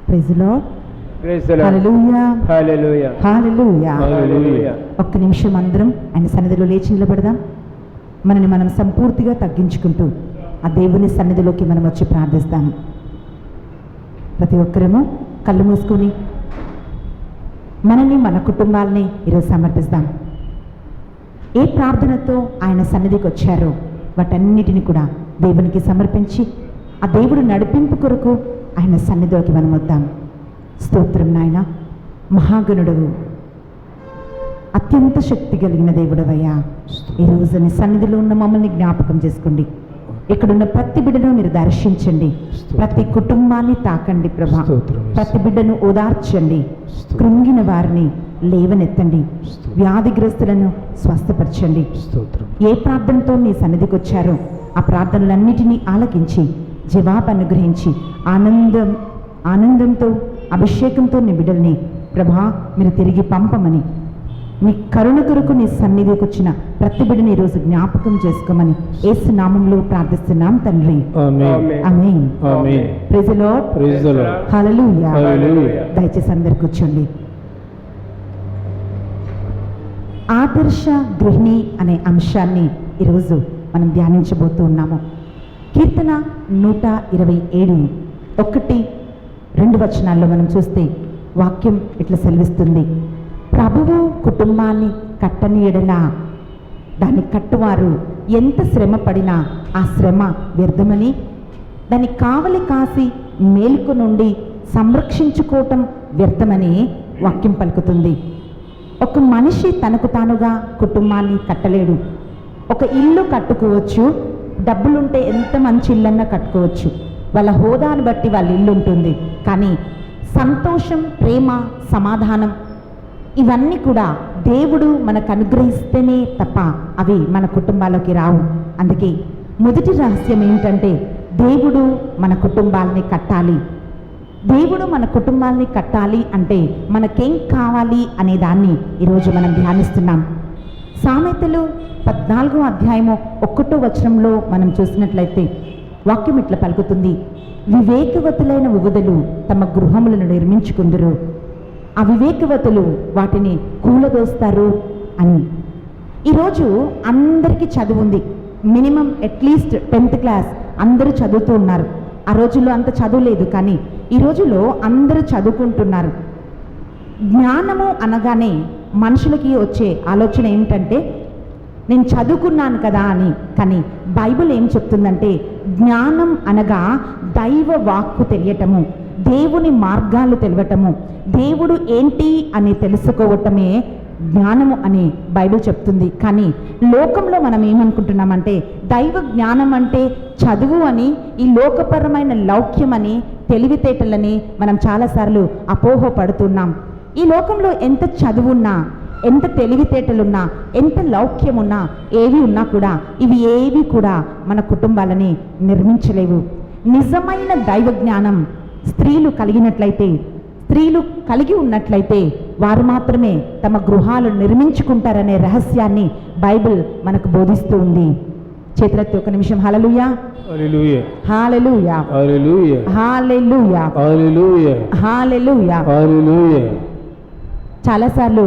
Praise the Lord. Hallelujah hallelujah hallelujah. Hallelujah. ఒక్క నిమిషం అందరం ఆయన సన్నిధిలో లేచి నిలబడదాం. మనని మనం సంపూర్తిగా తగ్గించుకుంటూ ఆ దేవుని సన్నిధిలోకి మనం వచ్చి ప్రార్థిస్తాం. ప్రతి ఒక్కరము కళ్ళు మూసుకొని మనని మన కుటుంబాలని ఈరోజు సమర్పిస్తాం. ఏ ప్రార్థనతో ఆయన సన్నిధికి వచ్చారో వాటన్నిటిని కూడా దేవునికి సమర్పించి ఆ దేవుడు నడిపింపు కొరకు ఆయన సన్నిధిలోకి మనం వద్దాం. స్తోత్రం నాయన, మహాగణుడవు, అత్యంత శక్తి కలిగిన దేవుడవయ్యా, ఈరోజు నీ సన్నిధిలో ఉన్న మమ్మల్ని జ్ఞాపకం చేసుకోండి. ఇక్కడున్న ప్రతి బిడ్డను మీరు దర్శించండి, ప్రతి కుటుంబాన్ని తాకండి ప్రభా. ప్రతి బిడ్డను ఓదార్చండి, కృంగిన వారిని లేవనెత్తండి, వ్యాధిగ్రస్తులను స్వస్థపరచండి. ఏ ప్రార్థనతో నీ సన్నిధికి వచ్చారో ఆ ప్రార్థనలన్నిటినీ ఆలకించి జవాబు అనుగ్రహించి ఆనందంతో అభిషేకంతో నీ బిడ్డల్ని ప్రభా మీరు తిరిగి పంపమని, నీ కరుణ కొరకు నీ సన్నిధికి వచ్చిన ప్రతి బిడ్డని ఈరోజు జ్ఞాపకం చేసుకోమని యేసు నామంలో ప్రార్థిస్తున్నాం తండ్రి. Amen. Praise the Lord. Hallelujah. దయచేసి అందరు కూర్చోండి. ఆదర్శ గృహిణి అనే అంశాన్ని ఈరోజు మనం ధ్యానించబోతూ ఉన్నాము. కీర్తన 127 1-2 వచనాల్లో మనం చూస్తే వాక్యం ఇట్లా సెలవిస్తుంది. ప్రభువు కుటుంబాన్ని కట్టని ఎడల దాన్ని కట్టువారు ఎంత శ్రమ పడినా ఆ శ్రమ వ్యర్థమని, దాన్ని కావలి కాసి మేలుకు నుండి సంరక్షించుకోవటం వ్యర్థమని వాక్యం పలుకుతుంది. ఒక మనిషి తనకు తానుగా కుటుంబాన్ని కట్టలేడు. ఒక ఇల్లు కట్టుకోవచ్చు, డబ్బులుంటే ఎంత మంచి ఇల్లన్నా కట్టుకోవచ్చు, వాళ్ళ హోదాను బట్టి వాళ్ళ ఇల్లు ఉంటుంది. కానీ సంతోషం, ప్రేమ, సమాధానం ఇవన్నీ కూడా దేవుడు మనకు అనుగ్రహిస్తేనే తప్ప అవి మన కుటుంబాల్లోకి రావు. అందుకే మొదటి రహస్యం ఏంటంటే దేవుడు మన కుటుంబాలని కట్టాలి. దేవుడు మన కుటుంబాలని కట్టాలి అంటే మనకేం కావాలి అనే దాన్ని ఈరోజు మనం ధ్యానిస్తున్నాం. సామెతలు 14వ అధ్యాయము 1వ వచనంలో మనం చూసినట్లయితే వాక్యం ఇట్లా పలుకుతుంది. వివేకవతులైన యువతులు తమ గృహములను నిర్మించుకుందురు, అవివేకవతులు వాటిని కూలదోస్తారు అని. ఈరోజు అందరికీ చదువు ఉంది. మినిమం అట్లీస్ట్ 10th క్లాస్ అందరూ చదువుతూ ఉన్నారు. ఆ రోజుల్లో అంత చదువు లేదు, కానీ ఈ రోజుల్లో అందరూ చదువుకుంటున్నారు. జ్ఞానము అనగానే మనుషులకి వచ్చే ఆలోచన ఏమిటంటే నేను చదువుకున్నాను కదా అని. కానీ బైబిల్ ఏం చెప్తుందంటే జ్ఞానం అనగా దైవ వాక్కు తెలియటము, దేవుని మార్గాలు తెలియటము, దేవుడు ఏంటి అని తెలుసుకోవటమే జ్ఞానము అని బైబిల్ చెప్తుంది. కానీ లోకంలో మనం ఏమనుకుంటున్నామంటే దైవ జ్ఞానం అంటే చదువు అని, ఈ లోకపరమైన లౌక్యం అని, తెలివితేటలని మనం చాలాసార్లు అపోహపడుతున్నాం. ఈ లోకంలో ఎంత చదువున్నా, ఎంత తెలివితేటలున్నా, ఎంత లౌక్యమున్నా, ఏవి ఉన్నా కూడా ఇవి ఏవి కూడా మన కుటుంబాలని నిర్మించలేవు. నిజమైన దైవ జ్ఞానం స్త్రీలు కలిగి ఉన్నట్లయితే వారు మాత్రమే తమ గృహాలు నిర్మించుకుంటారనే రహస్యాన్ని బైబిల్ మనకు బోధిస్తూ ఉంది. చేతులెత్తి ఒక నిమిషం హల్లెలూయా. Hallelujah. Hallelujah. Hallelujah. Hallelujah. Hallelujah. Hallelujah. హల్లెలూయా. చాలాసార్లు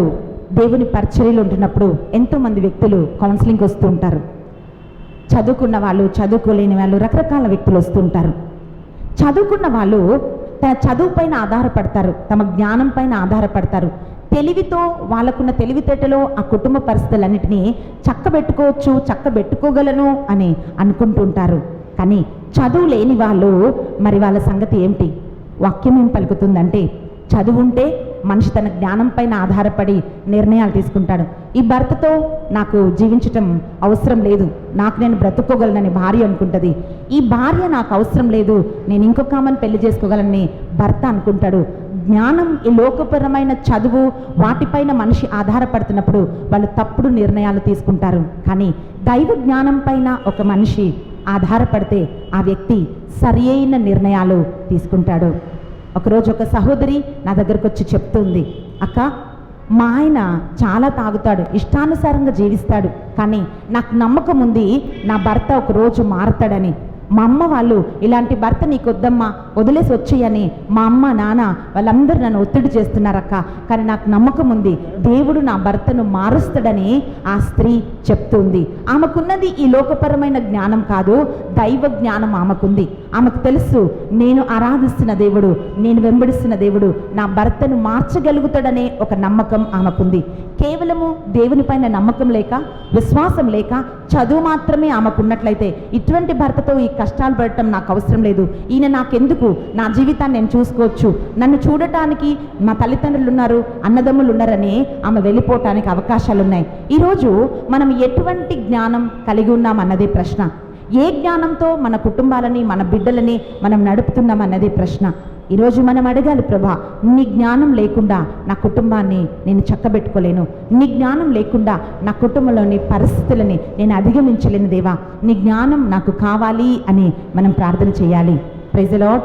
దేవుని పరిచర్యలు ఉంటున్నప్పుడు ఎంతోమంది వ్యక్తులు కౌన్సిలింగ్కి వస్తూ ఉంటారు. చదువుకున్న వాళ్ళు, చదువుకోలేని వాళ్ళు, రకరకాల వ్యక్తులు వస్తుంటారు. చదువుకున్న వాళ్ళు తన చదువు పైన ఆధారపడతారు, తమ జ్ఞానం పైన ఆధారపడతారు. తెలివితో, వాళ్ళకున్న తెలివితేటలో ఆ కుటుంబ పరిస్థితులన్నిటినీ చక్కబెట్టుకోగలను అని అనుకుంటుంటారు. కానీ చదువు లేని వాళ్ళు మరి వాళ్ళ సంగతి ఏమిటి? వాక్యం ఏం పలుకుతుందంటే చదువుంటే మనిషి తన జ్ఞానం పైన ఆధారపడి నిర్ణయాలు తీసుకుంటాడు. ఈ భర్తతో నాకు జీవించటం అవసరం లేదు, నాకు నేను బ్రతుక్కోగలనని భార్య అనుకుంటుంది. ఈ భార్య నాకు అవసరం లేదు, నేను ఇంకొక ఆమెను పెళ్లి చేసుకోగలనని భర్త అనుకుంటాడు. జ్ఞానం, ఈ లోకపరమైన చదువు వాటిపైన మనిషి ఆధారపడుతున్నప్పుడు వాళ్ళు తప్పుడు నిర్ణయాలు తీసుకుంటారు. కానీ దైవ జ్ఞానం పైన ఒక మనిషి ఆధారపడితే ఆ వ్యక్తి సరి అయిన నిర్ణయాలు తీసుకుంటాడు. ఒకరోజు ఒక సహోదరి నా దగ్గరకు వచ్చి చెప్తుంది, అక్క మా ఆయన చాలా తాగుతాడు, ఇష్టానుసారంగా జీవిస్తాడు, కానీ నాకు నమ్మకం ఉంది నా భర్త ఒకరోజు మారతాడని. మా అమ్మ వాళ్ళు ఇలాంటి భర్త నీకు వద్దమ్మా, వదిలేసి వచ్చేయని మా అమ్మ నాన్న వాళ్ళందరూ నన్ను ఒత్తిడి చేస్తున్నారక్క. కానీ నాకు నమ్మకం ఉంది, దేవుడు నా భర్తను మారుస్తాడని ఆ స్త్రీ చెప్తుంది. ఆమెకున్నది ఈ లోకపరమైన జ్ఞానం కాదు, దైవ జ్ఞానం ఆమెకుంది. ఆమెకు తెలుసు, నేను ఆరాధిస్తున్న దేవుడు, నేను వెంబడిస్తున్న దేవుడు నా భర్తను మార్చగలుగుతాడనే ఒక నమ్మకం ఆమెకుంది. కేవలము దేవుని పైన నమ్మకం లేక, విశ్వాసం లేక, చదువు మాత్రమే ఆమెకున్నట్లయితే ఇటువంటి భర్తతో ఈ కష్టాలు పడటం నాకు అవసరం లేదు, ఈయన నాకెందుకు, నా జీవితాన్ని నేను చూసుకోవచ్చు, నన్ను చూడటానికి మా తల్లిదండ్రులు ఉన్నారు, అన్నదమ్ములు ఉన్నారని ఆమె వెళ్ళిపోవటానికి అవకాశాలు ఉన్నాయి. ఈరోజు మనం ఎటువంటి జ్ఞానం కలిగి ఉన్నాం అన్నదే ప్రశ్న. ఏ జ్ఞానంతో మన కుటుంబాలని, మన బిడ్డలని మనం నడుపుతున్నాం అన్నదే ప్రశ్న. ఈరోజు మనం అడగాలి, ప్రభా నీ జ్ఞానం లేకుండా నా కుటుంబాన్ని నేను చక్కబెట్టుకోలేను, నీ జ్ఞానం లేకుండా నా కుటుంబంలోని పరిస్థితులని నేను అధిగమించలేను దేవా, నీ జ్ఞానం నాకు కావాలి అని మనం ప్రార్థన చేయాలి. Praise the Lord.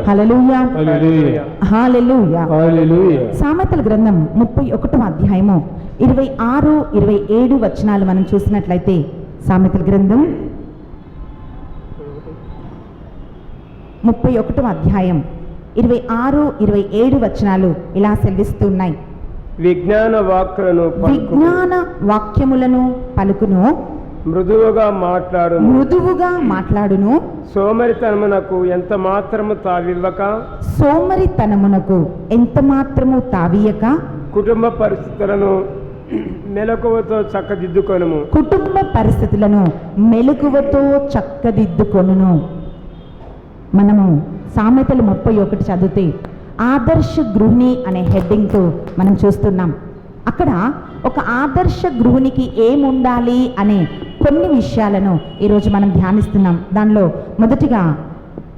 Hallelujah. Hallelujah. సామెతల గ్రంథం 31వ అధ్యాయము 26, 27 వచనాలు మనం చూసినట్లయితే, సామెతల గ్రంథం 31వ అధ్యాయం 26, 27 వచనాలు ఇలా సెలవిస్తున్నాయి. విజ్ఞాన వాక్యములను పలుకును, మృదువుగా మాట్లాడును, సోమరితనమునకు ఎంత మాత్రము తావియక కుటుంబ పరిస్థితులను మెలకువతో చక్కదిద్దుకొనును. మనము సామెతలు 31 చదివితే ఆదర్శ గృహిణి అనే హెడ్డింగ్తో మనం చూస్తున్నాం. అక్కడ ఒక ఆదర్శ గృహిణికి ఏముండాలి అనే కొన్ని విషయాలను ఈరోజు మనం ధ్యానిస్తున్నాం. దానిలో మొదటిగా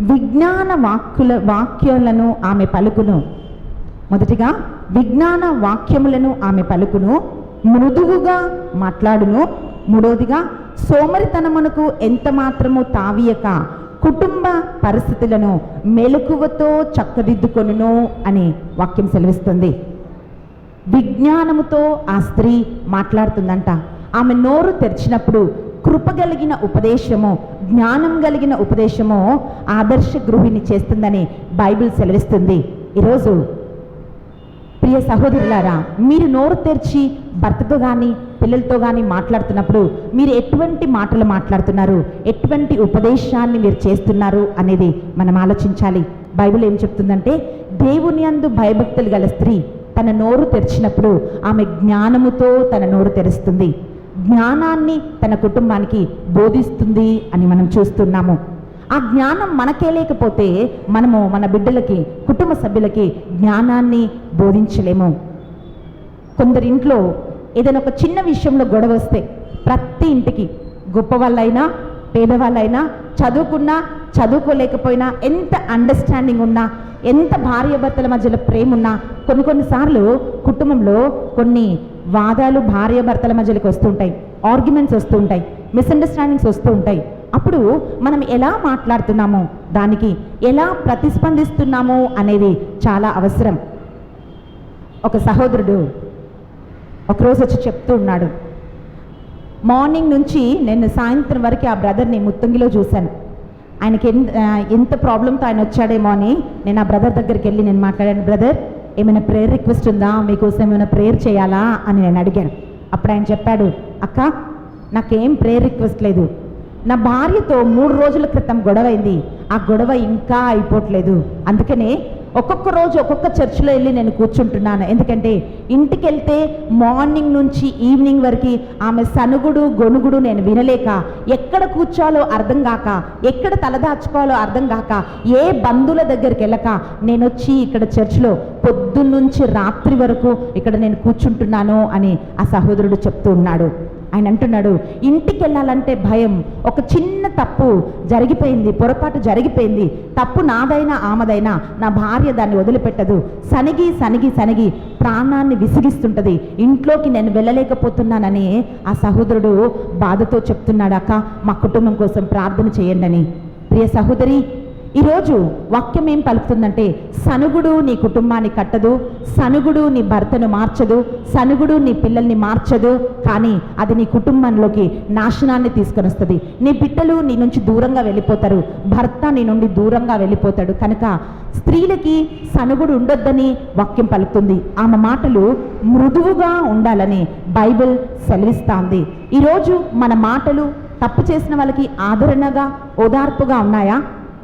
విజ్ఞాన వాక్యములను ఆమె పలుకును, మృదువుగా మాట్లాడును. మూడవదిగా సోమరితనమునకు ఎంత మాత్రము తావియక కుటుంబ పరిస్థితులను మెలకువతో చక్కదిద్దుకొనును అని వాక్యం సెలవిస్తుంది. విజ్ఞానముతో ఆ స్త్రీ మాట్లాడుతుందంట. ఆమె నోరు తెరిచినప్పుడు కృప కలిగిన ఉపదేశము, జ్ఞానం కలిగిన ఉపదేశము ఆదర్శ గృహిణి చేస్తుందని బైబిల్ సెలవిస్తుంది. ఈరోజు ప్రియ సహోదరులారా, మీరు నోరు తెరిచి భర్తతో కానీ పిల్లలతో కానీ మాట్లాడుతున్నప్పుడు మీరు ఎటువంటి మాటలు మాట్లాడుతున్నారు, ఎటువంటి ఉపదేశాన్ని మీరు చేస్తున్నారు అనేది మనం ఆలోచించాలి. బైబిల్ ఏం చెప్తుందంటే, దేవుని యందు భయభక్తులు గల స్త్రీ తన నోరు తెరిచినప్పుడు ఆమె జ్ఞానముతో తన నోరు తెరుస్తుంది, జ్ఞానాన్ని తన కుటుంబానికి బోధిస్తుంది అని మనం చూస్తున్నాము. ఆ జ్ఞానం మనకే లేకపోతే మనము మన బిడ్డలకి, కుటుంబ సభ్యులకి జ్ఞానాన్ని బోధించలేము. కొందరి ఇంట్లో ఏదైనా ఒక చిన్న విషయంలో గొడవ వస్తే ప్రతి ఇంటికి, గొప్ప వాళ్ళైనా పేదవాళ్ళైనా, చదువుకున్నా చదువుకోలేకపోయినా, ఎంత అండర్స్టాండింగ్ ఉన్నా, ఎంత భార్యాభర్తల మధ్యలో ప్రేమ ఉన్నా, కొన్నిసార్లు కుటుంబంలో కొన్ని వాదాలు భార్యాభర్తల మధ్యలోకి వస్తూ ఉంటాయి, ఆర్గ్యుమెంట్స్ వస్తూ ఉంటాయి, మిస్అండర్స్టాండింగ్స్ వస్తూ ఉంటాయి. అప్పుడు మనం ఎలా మాట్లాడుతున్నామో, దానికి ఎలా ప్రతిస్పందిస్తున్నామో అనేది చాలా అవసరం. ఒక సహోదరుడు ఒకరోజు వచ్చి చెప్తూ ఉన్నాడు, మార్నింగ్ నుంచి నేను సాయంత్రం వరకు ఆ బ్రదర్ని ముత్తంగిలో చూశాను, ఆయనకి ఎంత ప్రాబ్లంతో ఆయన వచ్చాడేమో అని నేను ఆ బ్రదర్ దగ్గరికి వెళ్ళి నేను మాట్లాడాను, బ్రదర్ ఏమైనా ప్రేయర్ రిక్వెస్ట్ ఉందా, మీకోసం ఏమైనా ప్రేయర్ చేయాలా అని నేను అడిగాను. అప్పుడు ఆయన చెప్పాడు, అక్క నాకేం ప్రేయర్ రిక్వెస్ట్ లేదు, నా భార్యతో 3 రోజుల క్రితం గొడవైంది, ఆ గొడవ ఇంకా అయిపోవట్లేదు, అందుకనే ఒక్కొక్క రోజు ఒక్కొక్క చర్చిలో వెళ్ళి నేను కూర్చుంటున్నాను. ఎందుకంటే ఇంటికి వెళ్తే మార్నింగ్ నుంచి ఈవినింగ్ వరకు ఆమె సనుగుడు గొనుగుడు నేను వినలేక, ఎక్కడ కూర్చోాలో అర్థం కాక, ఎక్కడ తలదాచుకోవాలో అర్థం కాక, ఏ బంధువుల దగ్గరికి వెళ్ళక నేను వచ్చి ఇక్కడ చర్చిలో పొద్దున్నుంచి రాత్రి వరకు ఇక్కడ నేను కూర్చుంటున్నాను అని ఆ సహోదరుడు చెప్తూ ఉన్నాడు. ఆయన అంటున్నాడు, ఇంటికి వెళ్ళాలంటే భయం, ఒక చిన్న తప్పు జరిగిపోయింది, పొరపాటు జరిగిపోయింది, తప్పు నాదైనా ఆమెదైనా నా భార్య దాన్ని వదిలిపెట్టదు, సనిగి సనిగి సనిగి ప్రాణాన్ని విసిగిస్తుంటుంది, ఇంట్లోకి నేను వెళ్ళలేకపోతున్నానని ఆ సహోదరుడు బాధతో చెప్తున్నాడు. అక్క మా కుటుంబం కోసం ప్రార్థన చేయండి అని. ప్రియ సహోదరి, ఈరోజు వాక్యం ఏం పలుకుతుందంటే సనుగుడు నీ కుటుంబాన్ని కట్టదు, సనుగుడు నీ భర్తను మార్చదు, సనుగుడు నీ పిల్లల్ని మార్చదు, కానీ అది నీ కుటుంబంలోకి నాశనాన్ని తీసుకొని వస్తుంది. నీ బిడ్డలు నీ నుంచి దూరంగా వెళ్ళిపోతారు, భర్త నీ నుండి దూరంగా వెళ్ళిపోతాడు. కనుక స్త్రీలకి సనుగుడు ఉండొద్దని వాక్యం పలుకుతుంది. ఆమె మాటలు మృదువుగా ఉండాలని బైబిల్ సెలవిస్తోంది. ఈరోజు మన మాటలు తప్పు చేసిన వాళ్ళకి ఆదరణగా ఓదార్పుగా ఉన్నాయా,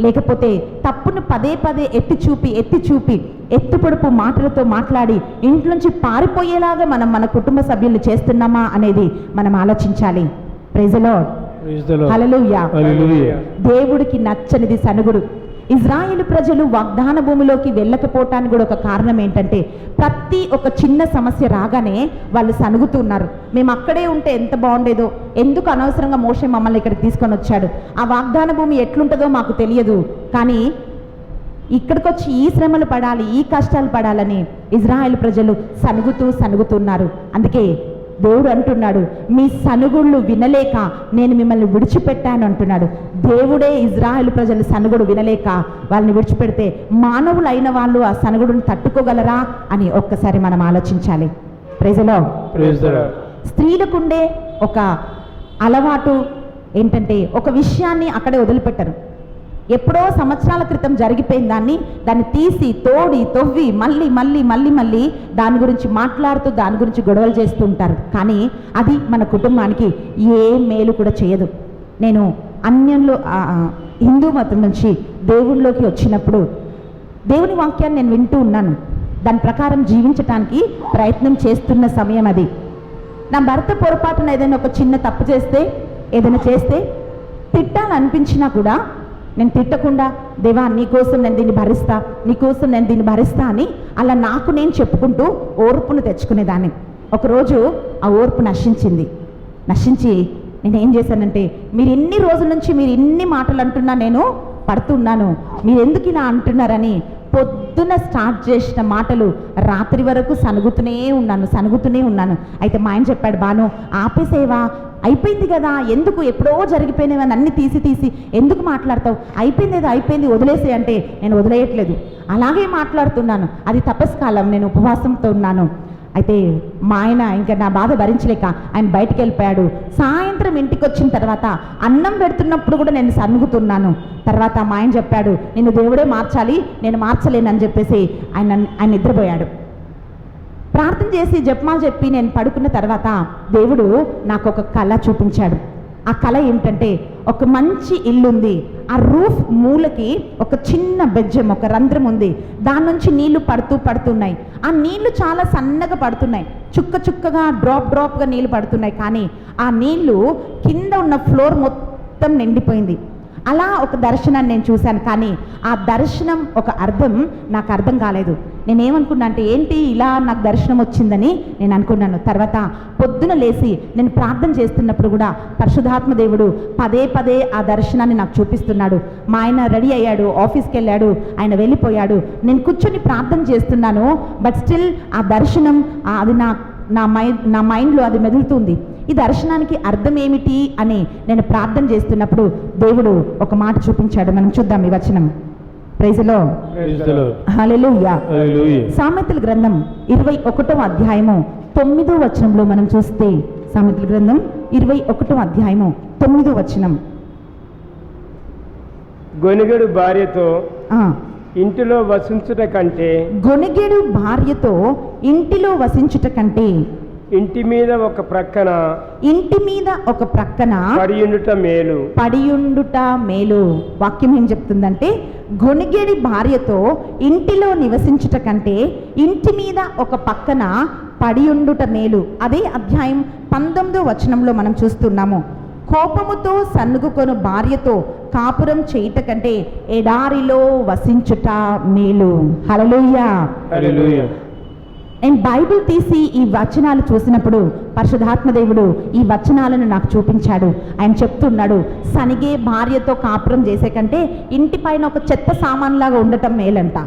లేకపోతే తప్పును పదే పదే ఎత్తి చూపి ఎత్తుపొడుపు మాటలతో మాట్లాడి ఇంట్లోంచి పారిపోయేలాగా మనం మన కుటుంబ సభ్యులు చేస్తున్నామా అనేది మనం ఆలోచించాలి. Praise the Lord. Praise the Lord. Hallelujah. Hallelujah. దేవుడికి నచ్చనిది సనుగుడు. ఇజ్రాయేలు ప్రజలు వాగ్దాన భూమిలోకి వెళ్ళకపోవటానికి కూడా ఒక కారణం ఏంటంటే ప్రతి ఒక చిన్న సమస్య రాగానే వాళ్ళు సనుగుతున్నారు. మేము అక్కడే ఉంటే ఎంత బాగుండేదో, ఎందుకు అనవసరంగా మోషే మమ్మల్ని ఇక్కడికి తీసుకొని వచ్చాడు, ఆ వాగ్దాన భూమి ఎట్లుంటుందో మాకు తెలియదు, కానీ ఇక్కడికి వచ్చి ఈ శ్రమలు పడాలి, ఈ కష్టాలు పడాలని ఇజ్రాయేలు ప్రజలు సనుగుతున్నారు. అందుకే దేవుడు అంటున్నాడు, మీ సనుగుళ్ళు వినలేక నేను మిమ్మల్ని విడిచిపెట్టాను అంటున్నాడు. దేవుడే ఇజ్రాయేలు ప్రజలు సనుగుడు వినలేక వాళ్ళని విడిచిపెడితే మానవులైన వాళ్ళు ఆ సనుగుడుని తట్టుకోగలరా అని ఒక్కసారి మనం ఆలోచించాలి. Praise the Lord. Praise the Lord. స్త్రీలకుండే ఒక అలవాటు ఏంటంటే ఒక విషయాన్ని అక్కడే వదిలిపెట్టరు. ఎప్పుడో సంవత్సరాల క్రితం జరిగిపోయిన దాన్ని తీసి తవ్వి మళ్ళీ దాని గురించి మాట్లాడుతూ దాని గురించి గొడవలు చేస్తూ ఉంటారు. కానీ అది మన కుటుంబానికి ఏ మేలు కూడా చేయదు. నేను అన్యంలో హిందూ మతం నుంచి దేవుళ్ళలోకి వచ్చినప్పుడు దేవుని వాక్యాన్ని నేను వింటూ ఉన్నాను. దాని ప్రకారం జీవించటానికి ప్రయత్నం చేస్తున్న సమయం అది. నా భర్త పొరపాటున ఏదైనా ఒక చిన్న తప్పు చేస్తే, ఏదైనా చేస్తే తిట్టాలనిపించినా కూడా నేను తిట్టకుండా, దేవా నీకోసం నేను దీన్ని భరిస్తా అని అలా నాకు నేను చెప్పుకుంటూ ఓర్పును తెచ్చుకునేదాన్ని. ఒకరోజు ఆ ఓర్పు నశించి నేనేం చేశానంటే, మీరు ఎన్ని రోజుల నుంచి మీరు ఇన్ని మాటలు అంటున్నా నేను పడుతున్నాను, మీరు ఎందుకు ఇలా అంటున్నారని పొద్దున స్టార్ట్ చేసిన మాటలు రాత్రి వరకు సనుగుతూనే ఉన్నాను. అయితే మా ఆయన చెప్పాడు, బాను ఆపేసేవా, అయిపోయింది కదా, ఎందుకు ఎప్పుడో జరిగిపోయినవని అన్ని తీసి ఎందుకు మాట్లాడతావు, అయిపోయింది వదిలేసే అంటే నేను వదిలేయట్లేదు, అలాగే మాట్లాడుతున్నాను. అది తపస్కాలం, నేను ఉపవాసంతో ఉన్నాను. అయితే మా ఆయన ఇంకా నా బాధ భరించలేక ఆయన బయటికి వెళ్ళిపోయాడు. సాయంత్రం ఇంటికి వచ్చిన తర్వాత అన్నం పెడుతున్నప్పుడు కూడా నేను సనుగుతున్నాను. తర్వాత మా ఆయన చెప్పాడు, నిన్ను దేవుడే మార్చాలి, నేను మార్చలేనని చెప్పేసి ఆయన నిద్రపోయాడు. ప్రార్థన చేసి జపమాలు చెప్పి నేను పడుకున్న తర్వాత దేవుడు నాకు ఒక కళ చూపించాడు. ఆ కళ ఏమిటంటే, ఒక మంచి ఇల్లు ఉంది, ఆ రూఫ్ మూలకి ఒక చిన్న బెజ్జం, ఒక రంధ్రం ఉంది, దాని నుంచి నీళ్లు పడుతున్నాయి. ఆ నీళ్లు చాలా సన్నగా పడుతున్నాయి, చుక్కగా డ్రాప్గా నీళ్లు పడుతున్నాయి. కానీ ఆ నీళ్లు కింద ఉన్న ఫ్లోర్ మొత్తం నిండిపోయింది. అలా ఒక దర్శనాన్ని నేను చూశాను. కానీ ఆ దర్శనం ఒక అర్థం నాకు అర్థం కాలేదు. నేనేమనుకున్నా అంటే, ఏంటి ఇలా నాకు దర్శనం వచ్చిందని నేను అనుకున్నాను. తర్వాత పొద్దున లేచి నేను ప్రార్థన చేస్తున్నప్పుడు కూడా పరిశుద్ధాత్మ దేవుడు పదే ఆ దర్శనాన్ని నాకు చూపిస్తున్నాడు. మా ఆయన రెడీ అయ్యాడు, ఆఫీస్కి వెళ్ళాడు, ఆయన వెళ్ళిపోయాడు. నేను కూర్చొని ప్రార్థన చేస్తున్నాను, బట్ స్టిల్ ఆ దర్శనం అది నా మైండ్లో అది మెదులుతుంది. ఈ దర్శనానికి అర్థం ఏమిటి అని నేను ప్రార్థన చేస్తున్నప్పుడు దేవుడు ఒక మాట చూపించాడు. మనం చూద్దాం ఈ వచనం. Praise the Lord. Praise the Lord. Hallelujah. Hallelujah. సామెతల గ్రంథం 21వ అధ్యాయము 9వ వచనంలో మనం చూస్తే, సామెతల గ్రంథం 21వ అధ్యాయము 9వ వచనం. గొనిగెడు భార్యతో ఆ, ఇంటిలో వసించుట కంటే గొనిగెడు భార్యతో ఇంటిలో వసించుట కంటే ఇంటి మీద ఒక ప్రక్కన పడియుండుట మేలు. వాక్యం ఏం చెప్తుందంటే, గొనిగేడి భార్యతో ఇంటిలో నివసించుట కంటే ఇంటి మీద ఒక పక్కన పడియుండుట మేలు. అదే అధ్యాయం 19వ వచనంలో మనం చూస్తున్నాము. కోపముతో సన్నుగుకొను భార్యతో కాపురం చేయుట కంటే ఎడారిలో వసించుట మేలు. హల్లెలూయా. Hallelujah. నేను బైబిల్ తీసి ఈ వచనాలు చూసినప్పుడు పరిశుద్ధాత్మదేవుడు ఈ వచనాలను నాకు చూపించాడు. ఆయన చెప్తున్నాడు, సనిగే భార్యతో కాపురం చేసే కంటే ఇంటిపైన ఒక చెత్త సామాన్లాగా ఉండటం మేలంట.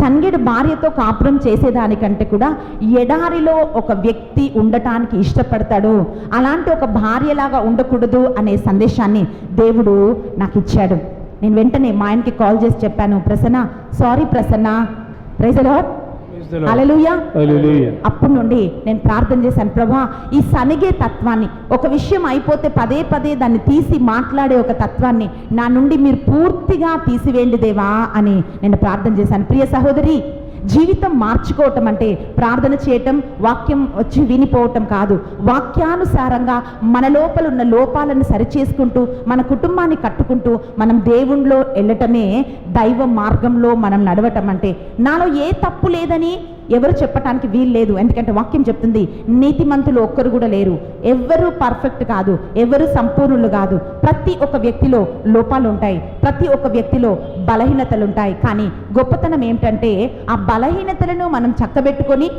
సన్గెడు భార్యతో కాపురం చేసేదానికంటే కూడా ఎడారిలో ఒక వ్యక్తి ఉండటానికి ఇష్టపడతాడు, అలాంటి ఒక భార్యలాగా ఉండకూడదు అనే సందేశాన్ని దేవుడు నాకు ఇచ్చాడు. నేను వెంటనే మా ఆయనకి కాల్ చేసి చెప్పాను, Prasanna sorry Prasanna, praise the Lord, hallelujah. Hallelujah. అప్పటి నుండి నేను ప్రార్థన చేశాను, ప్రభా ఈ సనిగే తత్వాన్ని, ఒక విషయం అయిపోతే పదే పదే దాన్ని తీసి మాట్లాడే ఒక తత్వాన్ని నా నుండి మీరు పూర్తిగా తీసివేయండి దేవా అని నేను ప్రార్థన చేశాను. ప్రియ సహోదరి, జీవితం మార్చుకోవటం అంటే ప్రార్థన చేయటం, వాక్యం వచ్చి వినిపోవటం కాదు. వాక్యానుసారంగా మన లోపల ఉన్న లోపాలను సరిచేసుకుంటూ మన కుటుంబాన్ని కట్టుకుంటూ మనం దేవుణ్ణిలో వెళ్ళటమే దైవ మార్గంలో మనం నడవటం అంటే. నాలో ఏ తప్పు లేదని ఎవరు చెప్పటానికి వీలు లేదు, ఎందుకంటే వాక్యం చెప్తుంది నీతిమంతులు ఒక్కరు కూడా లేరు, ఎవ్వరూ పర్ఫెక్ట్ కాదు, ఎవరు సంపూర్ణులు కాదు. ప్రతి ఒక్క వ్యక్తిలో లోపాలు ఉంటాయి, ప్రతి ఒక్క వ్యక్తిలో బలహీనతలు ఉంటాయి. కానీ గొప్పతనం ఏమిటంటే ఆ బలహీనతలను మనం చక్కబెట్టుకొని,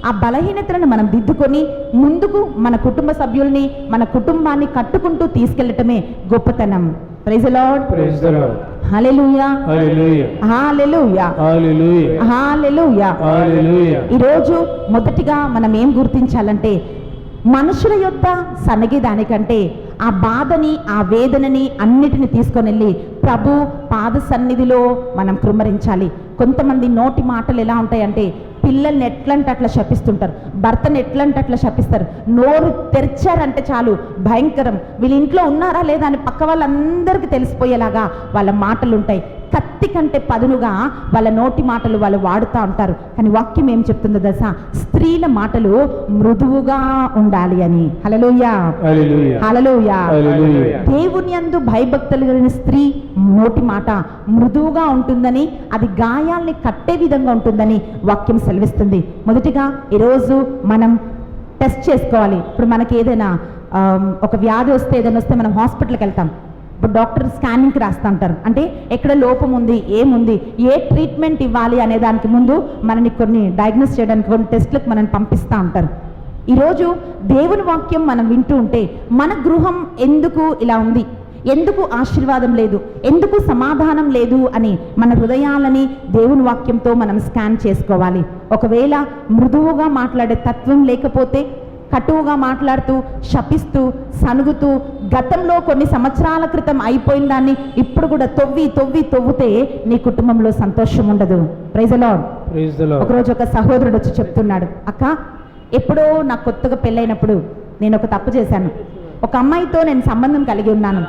ఆ బలహీనతలను మనం దిద్దుకొని ముందుకు మన కుటుంబ సభ్యుల్ని, మన కుటుంబాన్ని కట్టుకుంటూ తీసుకెళ్లటమే గొప్పతనం. Praise the Lord, praise the Lord. Hallelujah, hallelujah. Hallelujah, hallelujah. Hallelujah. Hallelujah. ఈరోజు మొదటిగా మనం ఏం గుర్తించాలంటే, మనుషుల యొక్క సనగిదానికంటే ఆ బాధని, ఆ వేదనని అన్నిటిని తీసుకొని వెళ్ళి ప్రభు పాద సన్నిధిలో మనం కృమ్మరించాలి. కొంతమంది నోటి మాటలు ఎలా ఉంటాయంటే, పిల్లల్ని ఎట్లంటే అట్లా శపిస్తుంటారు, భర్తను ఎట్లంటే అట్లా శపిస్తారు. నోరు తెరిచారంటే చాలు భయంకరం, వీళ్ళ ఇంట్లో ఉన్నారా లేదా అని పక్క వాళ్ళందరికీ తెలిసిపోయేలాగా వాళ్ళ మాటలు ఉంటాయి. కత్తి కంటే పదునుగా వాళ్ళ నోటి మాటలు వాళ్ళు వాడుతూ ఉంటారు. కానీ వాక్యం ఏం చెప్తుందో తెలుసా, స్త్రీల మాటలు మృదువుగా ఉండాలి అని. హల్లెలూయా, హల్లెలూయా. హల్లెలూయా. హల్లెలూయా. దేవుని యందు భయభక్తులు కలిగిన స్త్రీ నోటి మాట మృదువుగా ఉంటుందని, అది గాయాల్ని కట్టే విధంగా ఉంటుందని వాక్యం సెలవిస్తుంది. మొదటిగా ఈరోజు మనం టెస్ట్ చేసుకోవాలి. ఇప్పుడు మనకి ఏదైనా ఒక వ్యాధి వస్తే, ఏదైనా వస్తే మనం హాస్పిటల్కి వెళ్తాం. ఇప్పుడు డాక్టర్ స్కానింగ్కి రాస్తూ ఉంటారు, అంటే ఎక్కడ లోపం ఉంది, ఏముంది, ఏ ట్రీట్మెంట్ ఇవ్వాలి అనే దానికి ముందు మనని కొన్ని డయాగ్నోస్ చేయడానికి కొన్ని టెస్ట్లకు మనల్ని పంపిస్తూ ఉంటారు. ఈరోజు దేవుని వాక్యం మనం వింటూ ఉంటే మన గృహం ఎందుకు ఇలా ఉంది, ఎందుకు ఆశీర్వాదం లేదు, ఎందుకు సమాధానం లేదు అని మన హృదయాలని దేవుని వాక్యంతో మనం స్కాన్ చేసుకోవాలి. ఒకవేళ మృదువుగా మాట్లాడే తత్వం లేకపోతే, కటువుగా మాట్లాడుతూ, శపిస్తూ, సనుగుతూ, గతంలో కొన్ని సంవత్సరాల క్రితం అయిపోయిన దాన్ని ఇప్పుడు కూడా తవ్వితే నీ కుటుంబంలో సంతోషం ఉండదు. Praise the Lord. Praise the Lord. ఒకరోజు ఒక సహోదరుడు వచ్చి చెప్తున్నాడు, అక్క ఎప్పుడో నాకు కొత్తగా పెళ్ళైనప్పుడు నేను ఒక తప్పు చేశాను. ఒక అమ్మాయితో నేను సంబంధం కలిగి ఉన్నాను,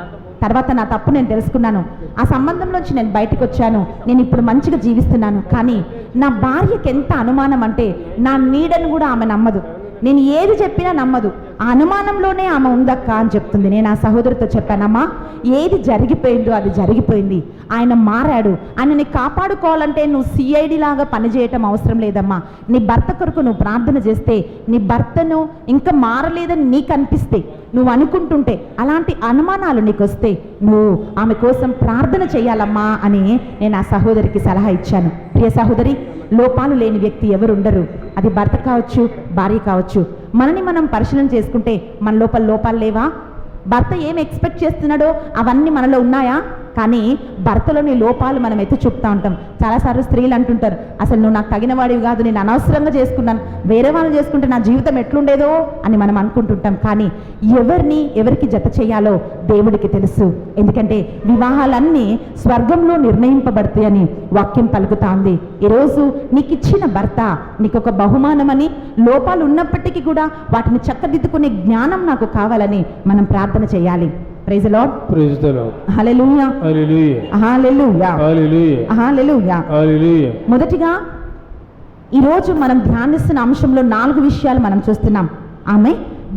తర్వాత నా తప్పు నేను తెలుసుకున్నాను, ఆ సంబంధంలోంచి నేను బయటకు వచ్చాను, నేను ఇప్పుడు మంచిగా జీవిస్తున్నాను. కానీ నా భార్యకి ఎంత అనుమానం అంటే నా నీడను కూడా ఆమె నమ్మదు, నేను ఏది చెప్పినా నమ్మదు, ఆ అనుమానంలోనే ఆమె ఉందక్క అని చెప్తుంది. నేను ఆ సహోదరితో చెప్పానమ్మా, ఏది జరిగిపోయిందో అది జరిగిపోయింది, ఆయన మారాడు, ఆయనని కాపాడుకోవాలంటే నువ్వు సిఐడి లాగా పనిచేయటం అవసరం లేదమ్మా. నీ భర్త కొరకు నువ్వు ప్రార్థన చేస్తే, నీ భర్తను ఇంకా మారలేదని నీకు అనిపిస్తే, నువ్వు అనుకుంటుంటే, అలాంటి అనుమానాలు నీకు వస్తే నువ్వు ఆమె కోసం ప్రార్థన చేయాలమ్మా అని నేను ఆ సహోదరికి సలహా ఇచ్చాను. ప్రియ సహోదరి, లోపాలు లేని వ్యక్తి ఎవరు ఉండరు, అది భర్త కావచ్చు, భార్య కావచ్చు. మనని మనం పరిశీలన చేసుకుంటే మన లోపాలు లేవా? భర్త ఏం ఎక్స్పెక్ట్ చేస్తున్నాడో అవన్నీ మనలో ఉన్నాయా? కానీ భర్తలోని లోపాలు మనం ఎత్తి చూపుతూ ఉంటాం. చాలాసార్లు స్త్రీలు అంటుంటారు, అసలు నువ్వు నాకు తగిన వాడివి కాదు, నేను అనవసరంగా చేసుకున్నాను, వేరే వాళ్ళు చేసుకుంటే నా జీవితం ఎట్లుండేదో అని మనం అనుకుంటుంటాం. కానీ ఎవరికి జత చేయాలో దేవుడికి తెలుసు. ఎందుకంటే వివాహాలన్నీ స్వర్గంలో నిర్ణయింపబడతాయని వాక్యం పలుకుతా ఉంది. ఈరోజు నీకు ఇచ్చిన భర్త నీకు ఒక బహుమానమని, లోపాలు ఉన్నప్పటికీ కూడా వాటిని చక్కదిద్దుకునే జ్ఞానం నాకు కావాలని మనం ప్రార్థన చేయాలి. Praise the Lord. Praise the Lord. Hallelujah. Hallelujah. Hallelujah. Hallelujah. Hallelujah. Hallelujah. మొదటిగా ఈరోజు మనం ధ్యానిస్తున్న అంశంలో 4 విషయాలు మనం చూస్తున్నాం. ఆమె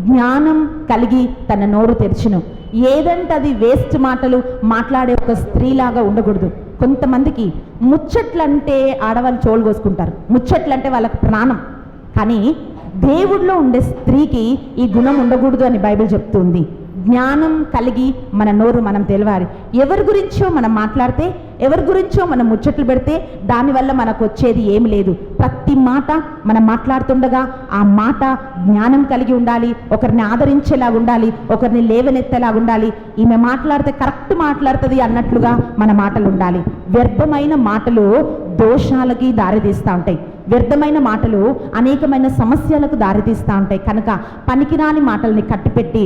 జ్ఞానం కలిగి తన నోరు తెరిచెను. ఏదంటే అది వేస్ట్ మాటలు మాట్లాడే ఒక స్త్రీలాగా ఉండకూడదు. కొంతమందికి ముచ్చట్లంటే ఆడవాళ్ళు చోలు కోసుకుంటారు, ముచ్చట్లంటే వాళ్ళకి ప్రాణం. కానీ దేవుడిలో ఉండే స్త్రీకి ఈ గుణం ఉండకూడదు అని బైబిల్ చెప్తుంది. జ్ఞానం కలిగి మన నోరు మనం తెలవాలి. ఎవరి గురించో మనం మాట్లాడితే, ఎవరి గురించో మనం ముచ్చట్లు పెడితే దానివల్ల మనకు వచ్చేది ఏమి లేదు. ప్రతి మాట మనం మాట్లాడుతుండగా ఆ మాట జ్ఞానం కలిగి ఉండాలి, ఒకరిని ఆదరించేలాగా ఉండాలి, ఒకరిని లేవనెత్తేలాగా ఉండాలి. ఈమె మాట్లాడితే కరెక్ట్ మాట్లాడుతుంది అన్నట్లుగా మన మాటలు ఉండాలి. వ్యర్థమైన మాటలు దోషాలకి దారితీస్తూ ఉంటాయి. వ్యర్థమైన మాటలు అనేకమైన సమస్యలకు దారితీస్తూ ఉంటాయి. కనుక పనికిరాని మాటల్ని కట్టిపెట్టి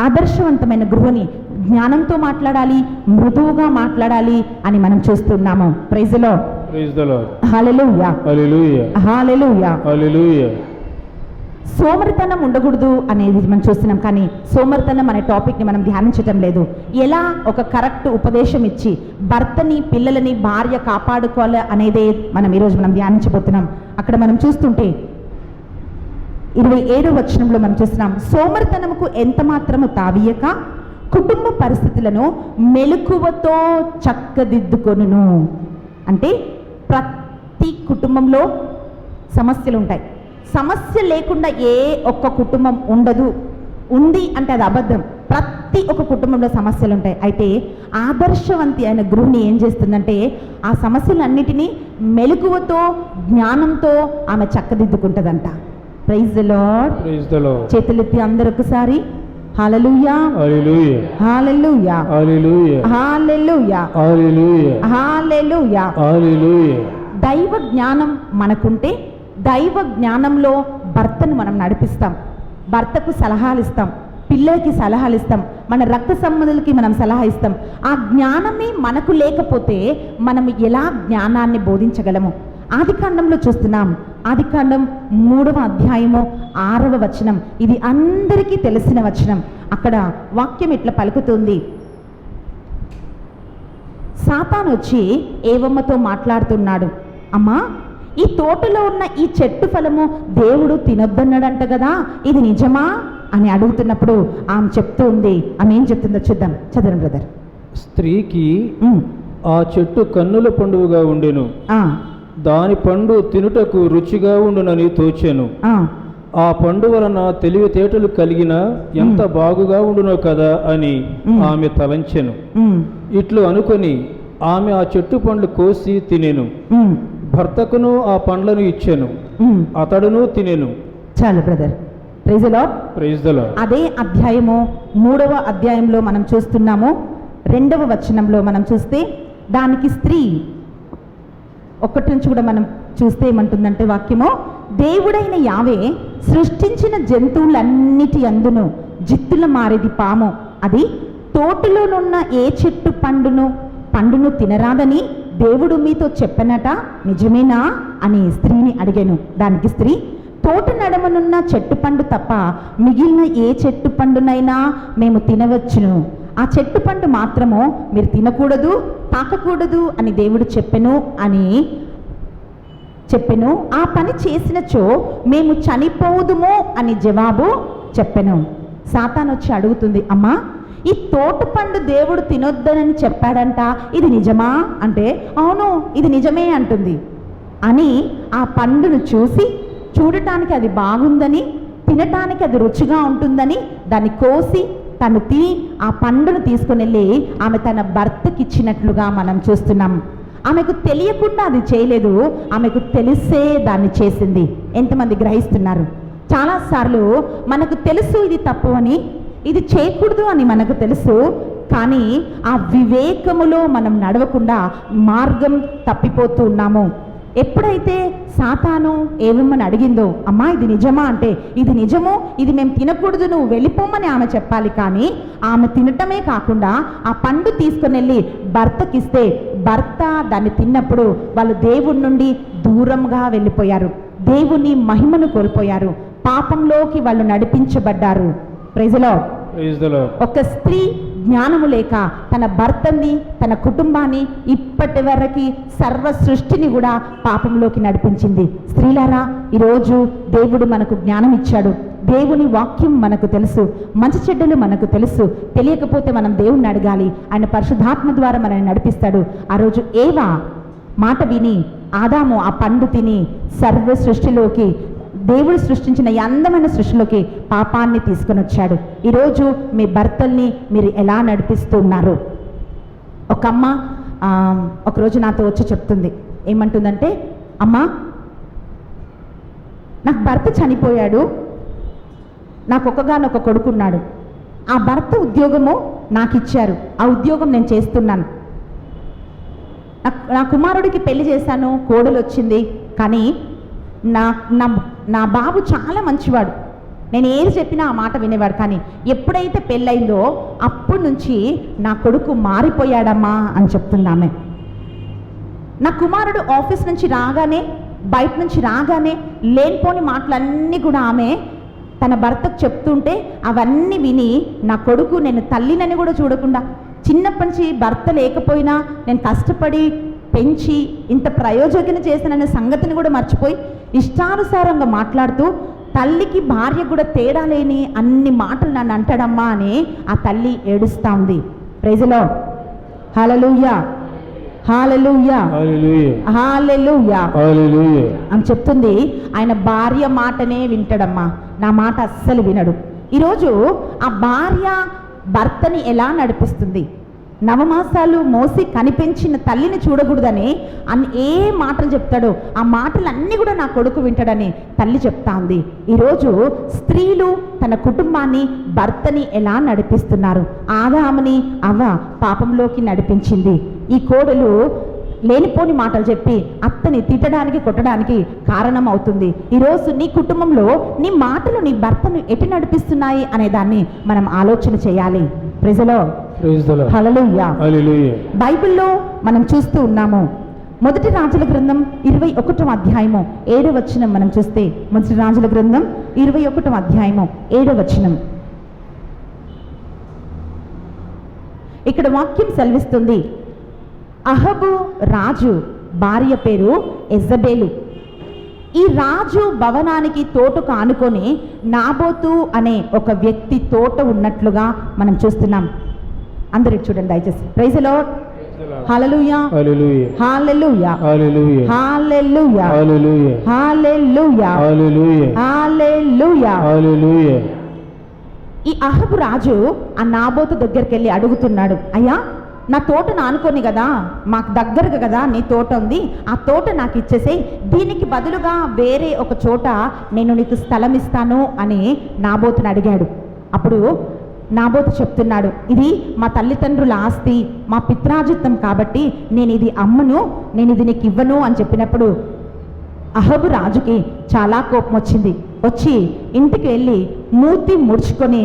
ఆదర్శవంతమైన గృహిణి జ్ఞానంతో మాట్లాడాలి, మృదువుగా మాట్లాడాలి అని మనం చూస్తున్నాము. Praise the Lord. Praise the Lord. Hallelujah, hallelujah, hallelujah. Hallelujah. సోమరితనం ఉండకూడదు అనేది మనం చూస్తున్నాం, కానీ సోమరితనం అనే టాపిక్ని మనం ధ్యానించటం లేదు. ఎలా ఒక కరెక్ట్ ఉపదేశం ఇచ్చి భర్తని, పిల్లలని, భార్య కాపాడుకోవాలి అనేదే ఈరోజు మనం ధ్యానించబోతున్నాం. అక్కడ మనం చూస్తుంటే 27వ వచనంలో మనం చూస్తున్నాం, సోమరితనముకు ఎంత మాత్రము తావీయక కుటుంబ పరిస్థితులను మెలకువతో చక్కదిద్దుకొనును. అంటే ప్రతి కుటుంబంలో సమస్యలు ఉంటాయి. సమస్య లేకుండా ఏ ఒక్క కుటుంబం ఉండదు. ఉంది అంటే అది అబద్ధం. ప్రతి ఒక్క కుటుంబంలో సమస్యలు ఉంటాయి. అయితే ఆదర్శవంతి అయిన గృహిణి ఏం చేస్తుందంటే ఆ సమస్యలన్నిటినీ మెలకువతో, జ్ఞానంతో ఆమె చక్కదిద్దుకుంటుందంట. Praise the Lord. Praise the Lord. చేతులెత్తి అందరూ ఒకసారి హల్లెలూయా, hallelujah, hallelujah, hallelujah, hallelujah, hallelujah, hallelujah. హల్లెలూయా. దైవ జ్ఞానం మనకుంటే దైవ జ్ఞానంలో భర్తను మనం నడిపిస్తాం, భర్తకు సలహాలు ఇస్తాం, పిల్లలకి సలహాలు ఇస్తాం, మన రక్త సంబంధులకి మనం సలహా ఇస్తాం. ఆ జ్ఞానమే మనకు లేకపోతే మనం ఎలా జ్ఞానాన్ని బోధించగలము? ఆదికాండంలో చూస్తున్నాం. ఆదికాండం 3వ అధ్యాయము 6వ వచనం. ఇది అందరికీ తెలిసిన వచనం. అక్కడ వాక్యం ఇట్లా పలుకుతుంది, సాతాను వచ్చి ఏవమ్మతో మాట్లాడుతున్నాడు, అమ్మా ఈ తోటలో ఉన్న ఈ చెట్టు ఫలము దేవుడు తినొద్దన్నాడంట కదా, ఇది నిజమా అని అడుగుతున్నప్పుడు ఆమె చెప్తూ ఉంది. ఆమె ఏం చెప్తుందో చూద్దాం. చదవండి బ్రదర్. స్త్రీకి ఆ చెట్టు కన్నుల పండుగగా ఉండెను, దాని పండు తినుటకు రుచిగా ఉండునని తోచెను. ఆ పండు వలన తెలివితేటలు కలిగిన ఎంత బాగుగా ఉండునో కదా అని ఆమె తలంచెను. ఇట్లు అనుకొని ఆమె ఆ చెట్టు పండ్లు కోసి తినెను. భర్తకును ఆ పండ్లను ఇచ్చెను, అతడును తినెను. చాలు brother. Praise the Lord. Praise the Lord. అదే అధ్యాయము 3వ అధ్యాయంలో మనం చూస్తున్నాము. 2వ వచనంలో మనం చూస్తే దానికి స్త్రీ 1 నుంచి కూడా మనం చూస్తే ఏమంటుందంటే వాక్యము, దేవుడైన యావే సృష్టించిన జంతువులన్నిటి అందును జిత్తుల మారేది పాము, అది తోటలోనున్న ఏ చెట్టు పండును తినరాదని దేవుడు మీతో చెప్పనట, నిజమేనా అని స్త్రీని అడిగాను. దానికి స్త్రీ, తోట నడమనున్న చెట్టు పండు తప్ప మిగిలిన ఏ చెట్టు పండునైనా మేము తినవచ్చును, ఆ చెట్టు పండు మాత్రము మీరు తినకూడదు, తాకకూడదు అని దేవుడు చెప్పెను. ఆ పని చేసినచో మేము చనిపోదుము అని జవాబు చెప్పెను. సాతాను వచ్చి అడుగుతుంది, అమ్మా ఈ తోట పండు దేవుడు తినొద్దనని చెప్పాడంట, ఇది నిజమా అంటే అవును ఇది నిజమే అంటుంది. అని ఆ పండును చూడటానికి అది బాగుందని, తినటానికి అది రుచిగా ఉంటుందని దాన్ని కోసి తను తిని ఆ పండును తీసుకుని వెళ్ళి ఆమె తన భర్తకి ఇచ్చినట్లుగా మనం చూస్తున్నాం. ఆమెకు తెలియకుండా అది చేయలేదు, ఆమెకు తెలిసే దాన్ని చేసింది. ఎంతమంది గ్రహిస్తున్నారు? చాలాసార్లు మనకు తెలుసు ఇది తప్పు అని, ఇది చేయకూడదు అని మనకు తెలుసు, కానీ ఆ వివేకములో మనం నడవకుండా మార్గం తప్పిపోతూ ఉన్నాము. ఎప్పుడైతే సాతాను ఏమని అడిగిందో, అమ్మా ఇది నిజమా అంటే ఇది నిజము, ఇది మేము తినకూడదు, నువ్వు వెళ్ళిపోమని ఆమె చెప్పాలి. కానీ ఆమె తినటమే కాకుండా ఆ పండు తీసుకుని వెళ్ళి భర్తకిస్తే భర్త దాన్ని తిన్నప్పుడు వాళ్ళు దేవుడి నుండి దూరంగా వెళ్ళిపోయారు, దేవుని మహిమను కోల్పోయారు, పాపంలోకి వాళ్ళు నడిపించబడ్డారు. Praise the Lord. Praise the Lord. ఒక స్త్రీ జ్ఞానము లేక తన భర్తని, తన కుటుంబాన్ని, ఇప్పటి వరకు సర్వ సృష్టిని కూడా పాపంలోకి నడిపించింది. స్త్రీలారా, ఈరోజు దేవుడు మనకు జ్ఞానం ఇచ్చాడు. దేవుని వాక్యం మనకు తెలుసు, మంచి చెడ్డలు మనకు తెలుసు. తెలియకపోతే మనం దేవుణ్ణి అడగాలి, ఆయన పరిశుద్ధాత్మ ద్వారా మనల్ని నడిపిస్తాడు. ఆ రోజు ఏవా మాట విని ఆదాము ఆ పండు తిని సర్వ సృష్టిలోకి, దేవుడు సృష్టించిన ఈ అందమైన సృష్టిలోకి పాపాన్ని తీసుకొని వచ్చాడు. ఈరోజు మీ భర్తల్ని మీరు ఎలా నడిపిస్తున్నారు? ఒక అమ్మ ఒకరోజు నాతో వచ్చి చెప్తుంది, ఏమంటుందంటే, అమ్మా నాకు భర్త చనిపోయాడు, నాకు ఒకగానొక కొడుకున్నాడు, ఆ భర్త ఉద్యోగము నాకు ఇచ్చారు, ఆ ఉద్యోగం నేను చేస్తున్నాను, నా కుమారుడికి పెళ్లి చేశాను, కోడలు వచ్చింది, కానీ నా బాబు చాలా మంచివాడు, నేను ఏది చెప్పినా ఆ మాట వినేవాడు. కానీ ఎప్పుడైతే పెళ్ళయిందో అప్పటి నుంచి నా కొడుకు మారిపోయాడమ్మా అని చెప్తుంది ఆమె. నా కుమారుడు ఆఫీస్ నుంచి రాగానే, బయట నుంచి రాగానే లేనిపోని మాటలన్నీ కూడా ఆమె తన భర్తకు చెప్తుంటే అవన్నీ విని నా కొడుకు నేను తల్లినని కూడా చూడకుండా, చిన్నప్పటి నుంచి భర్త లేకపోయినా నేను కష్టపడి పెంచి ఇంత ప్రయోజకుని చేసిననే సంగతిని కూడా మర్చిపోయి ఇష్టానుసారంగా మాట్లాడుతూ తల్లికి భార్య కూడా తేడా లేని అన్ని మాటలు నన్ను అంటాడమ్మా అని ఆ తల్లి ఏడుస్తూ ఉంది. Praise the Lord. Hallelujah, hallelujah, hallelujah అని చెప్తుంది. ఆయన భార్య మాటనే వింటాడమ్మా, నా మాట అస్సలు వినడు. ఈరోజు ఆ భార్య భర్తని ఎలా నడిపిస్తుంది? నవమాసాలు మోసి కనిపించిన తల్లిని చూడకూడదని ఏ మాటలు చెప్తాడో ఆ మాటలన్నీ కూడా నా కొడుకు వింటాడని తల్లి చెప్తా ఉంది. ఈరోజు స్త్రీలు తన కుటుంబాన్ని, భర్తని ఎలా నడిపిస్తున్నారు? ఆదాముని అవ్వ పాపంలోకి నడిపించింది. ఈ కోడలు లేనిపోని మాటలు చెప్పి అత్తని తిట్టడానికి, కొట్టడానికి కారణం అవుతుంది. ఈరోజు నీ కుటుంబంలో నీ మాటలు నీ భర్తను ఎటు నడిపిస్తున్నాయి అనే దాన్ని మనం ఆలోచన చేయాలి. Praise the Lord. హల్లెలూయా. బైబిల్లో మనం చూస్తూ ఉన్నాము. మొదటి రాజుల గ్రంథం 21వ అధ్యాయము 7వ వచనం మనం చూస్తే, మొదటి రాజుల గ్రంథం 21వ అధ్యాయము 7వ వచనం. ఇక్కడ వాక్యం సెలవిస్తుంది, అహబు రాజు భార్య పేరు యెజబెలు. ఈ రాజు భవనానికి తోటకు ఆనుకొని నాబోతు అనే ఒక వ్యక్తి తోట ఉన్నట్లుగా మనం చూస్తున్నాం. అందరూ చూడండి దయచేసి. Praise the Lord. Hallelujah, hallelujah, hallelujah, hallelujah, hallelujah, hallelujah. ఈ అహబు రాజు ఆ నాబోతు దగ్గరికి వెళ్ళి అడుగుతున్నాడు, అయ్యా నా తోటను ఆనుకొని కదా, మాకు దగ్గరగా కదా నీ తోట ఉంది, ఆ తోట నాకు ఇచ్చేసేయి, దీనికి బదులుగా వేరే ఒక చోట నేను నీకు స్థలం ఇస్తాను అని నాబోతుని అడిగాడు. అప్పుడు నాబోతు చెప్తున్నాడు, ఇది మా తల్లిదండ్రుల ఆస్తి, మా పిత్రాజిత్తం కాబట్టి నేను ఇది అమ్మను, నేను ఇది నీకు ఇవ్వను అని చెప్పినప్పుడు అహబు రాజుకి చాలా కోపం వచ్చింది. వచ్చి ఇంటికి వెళ్ళి మూతి ముడుచుకొని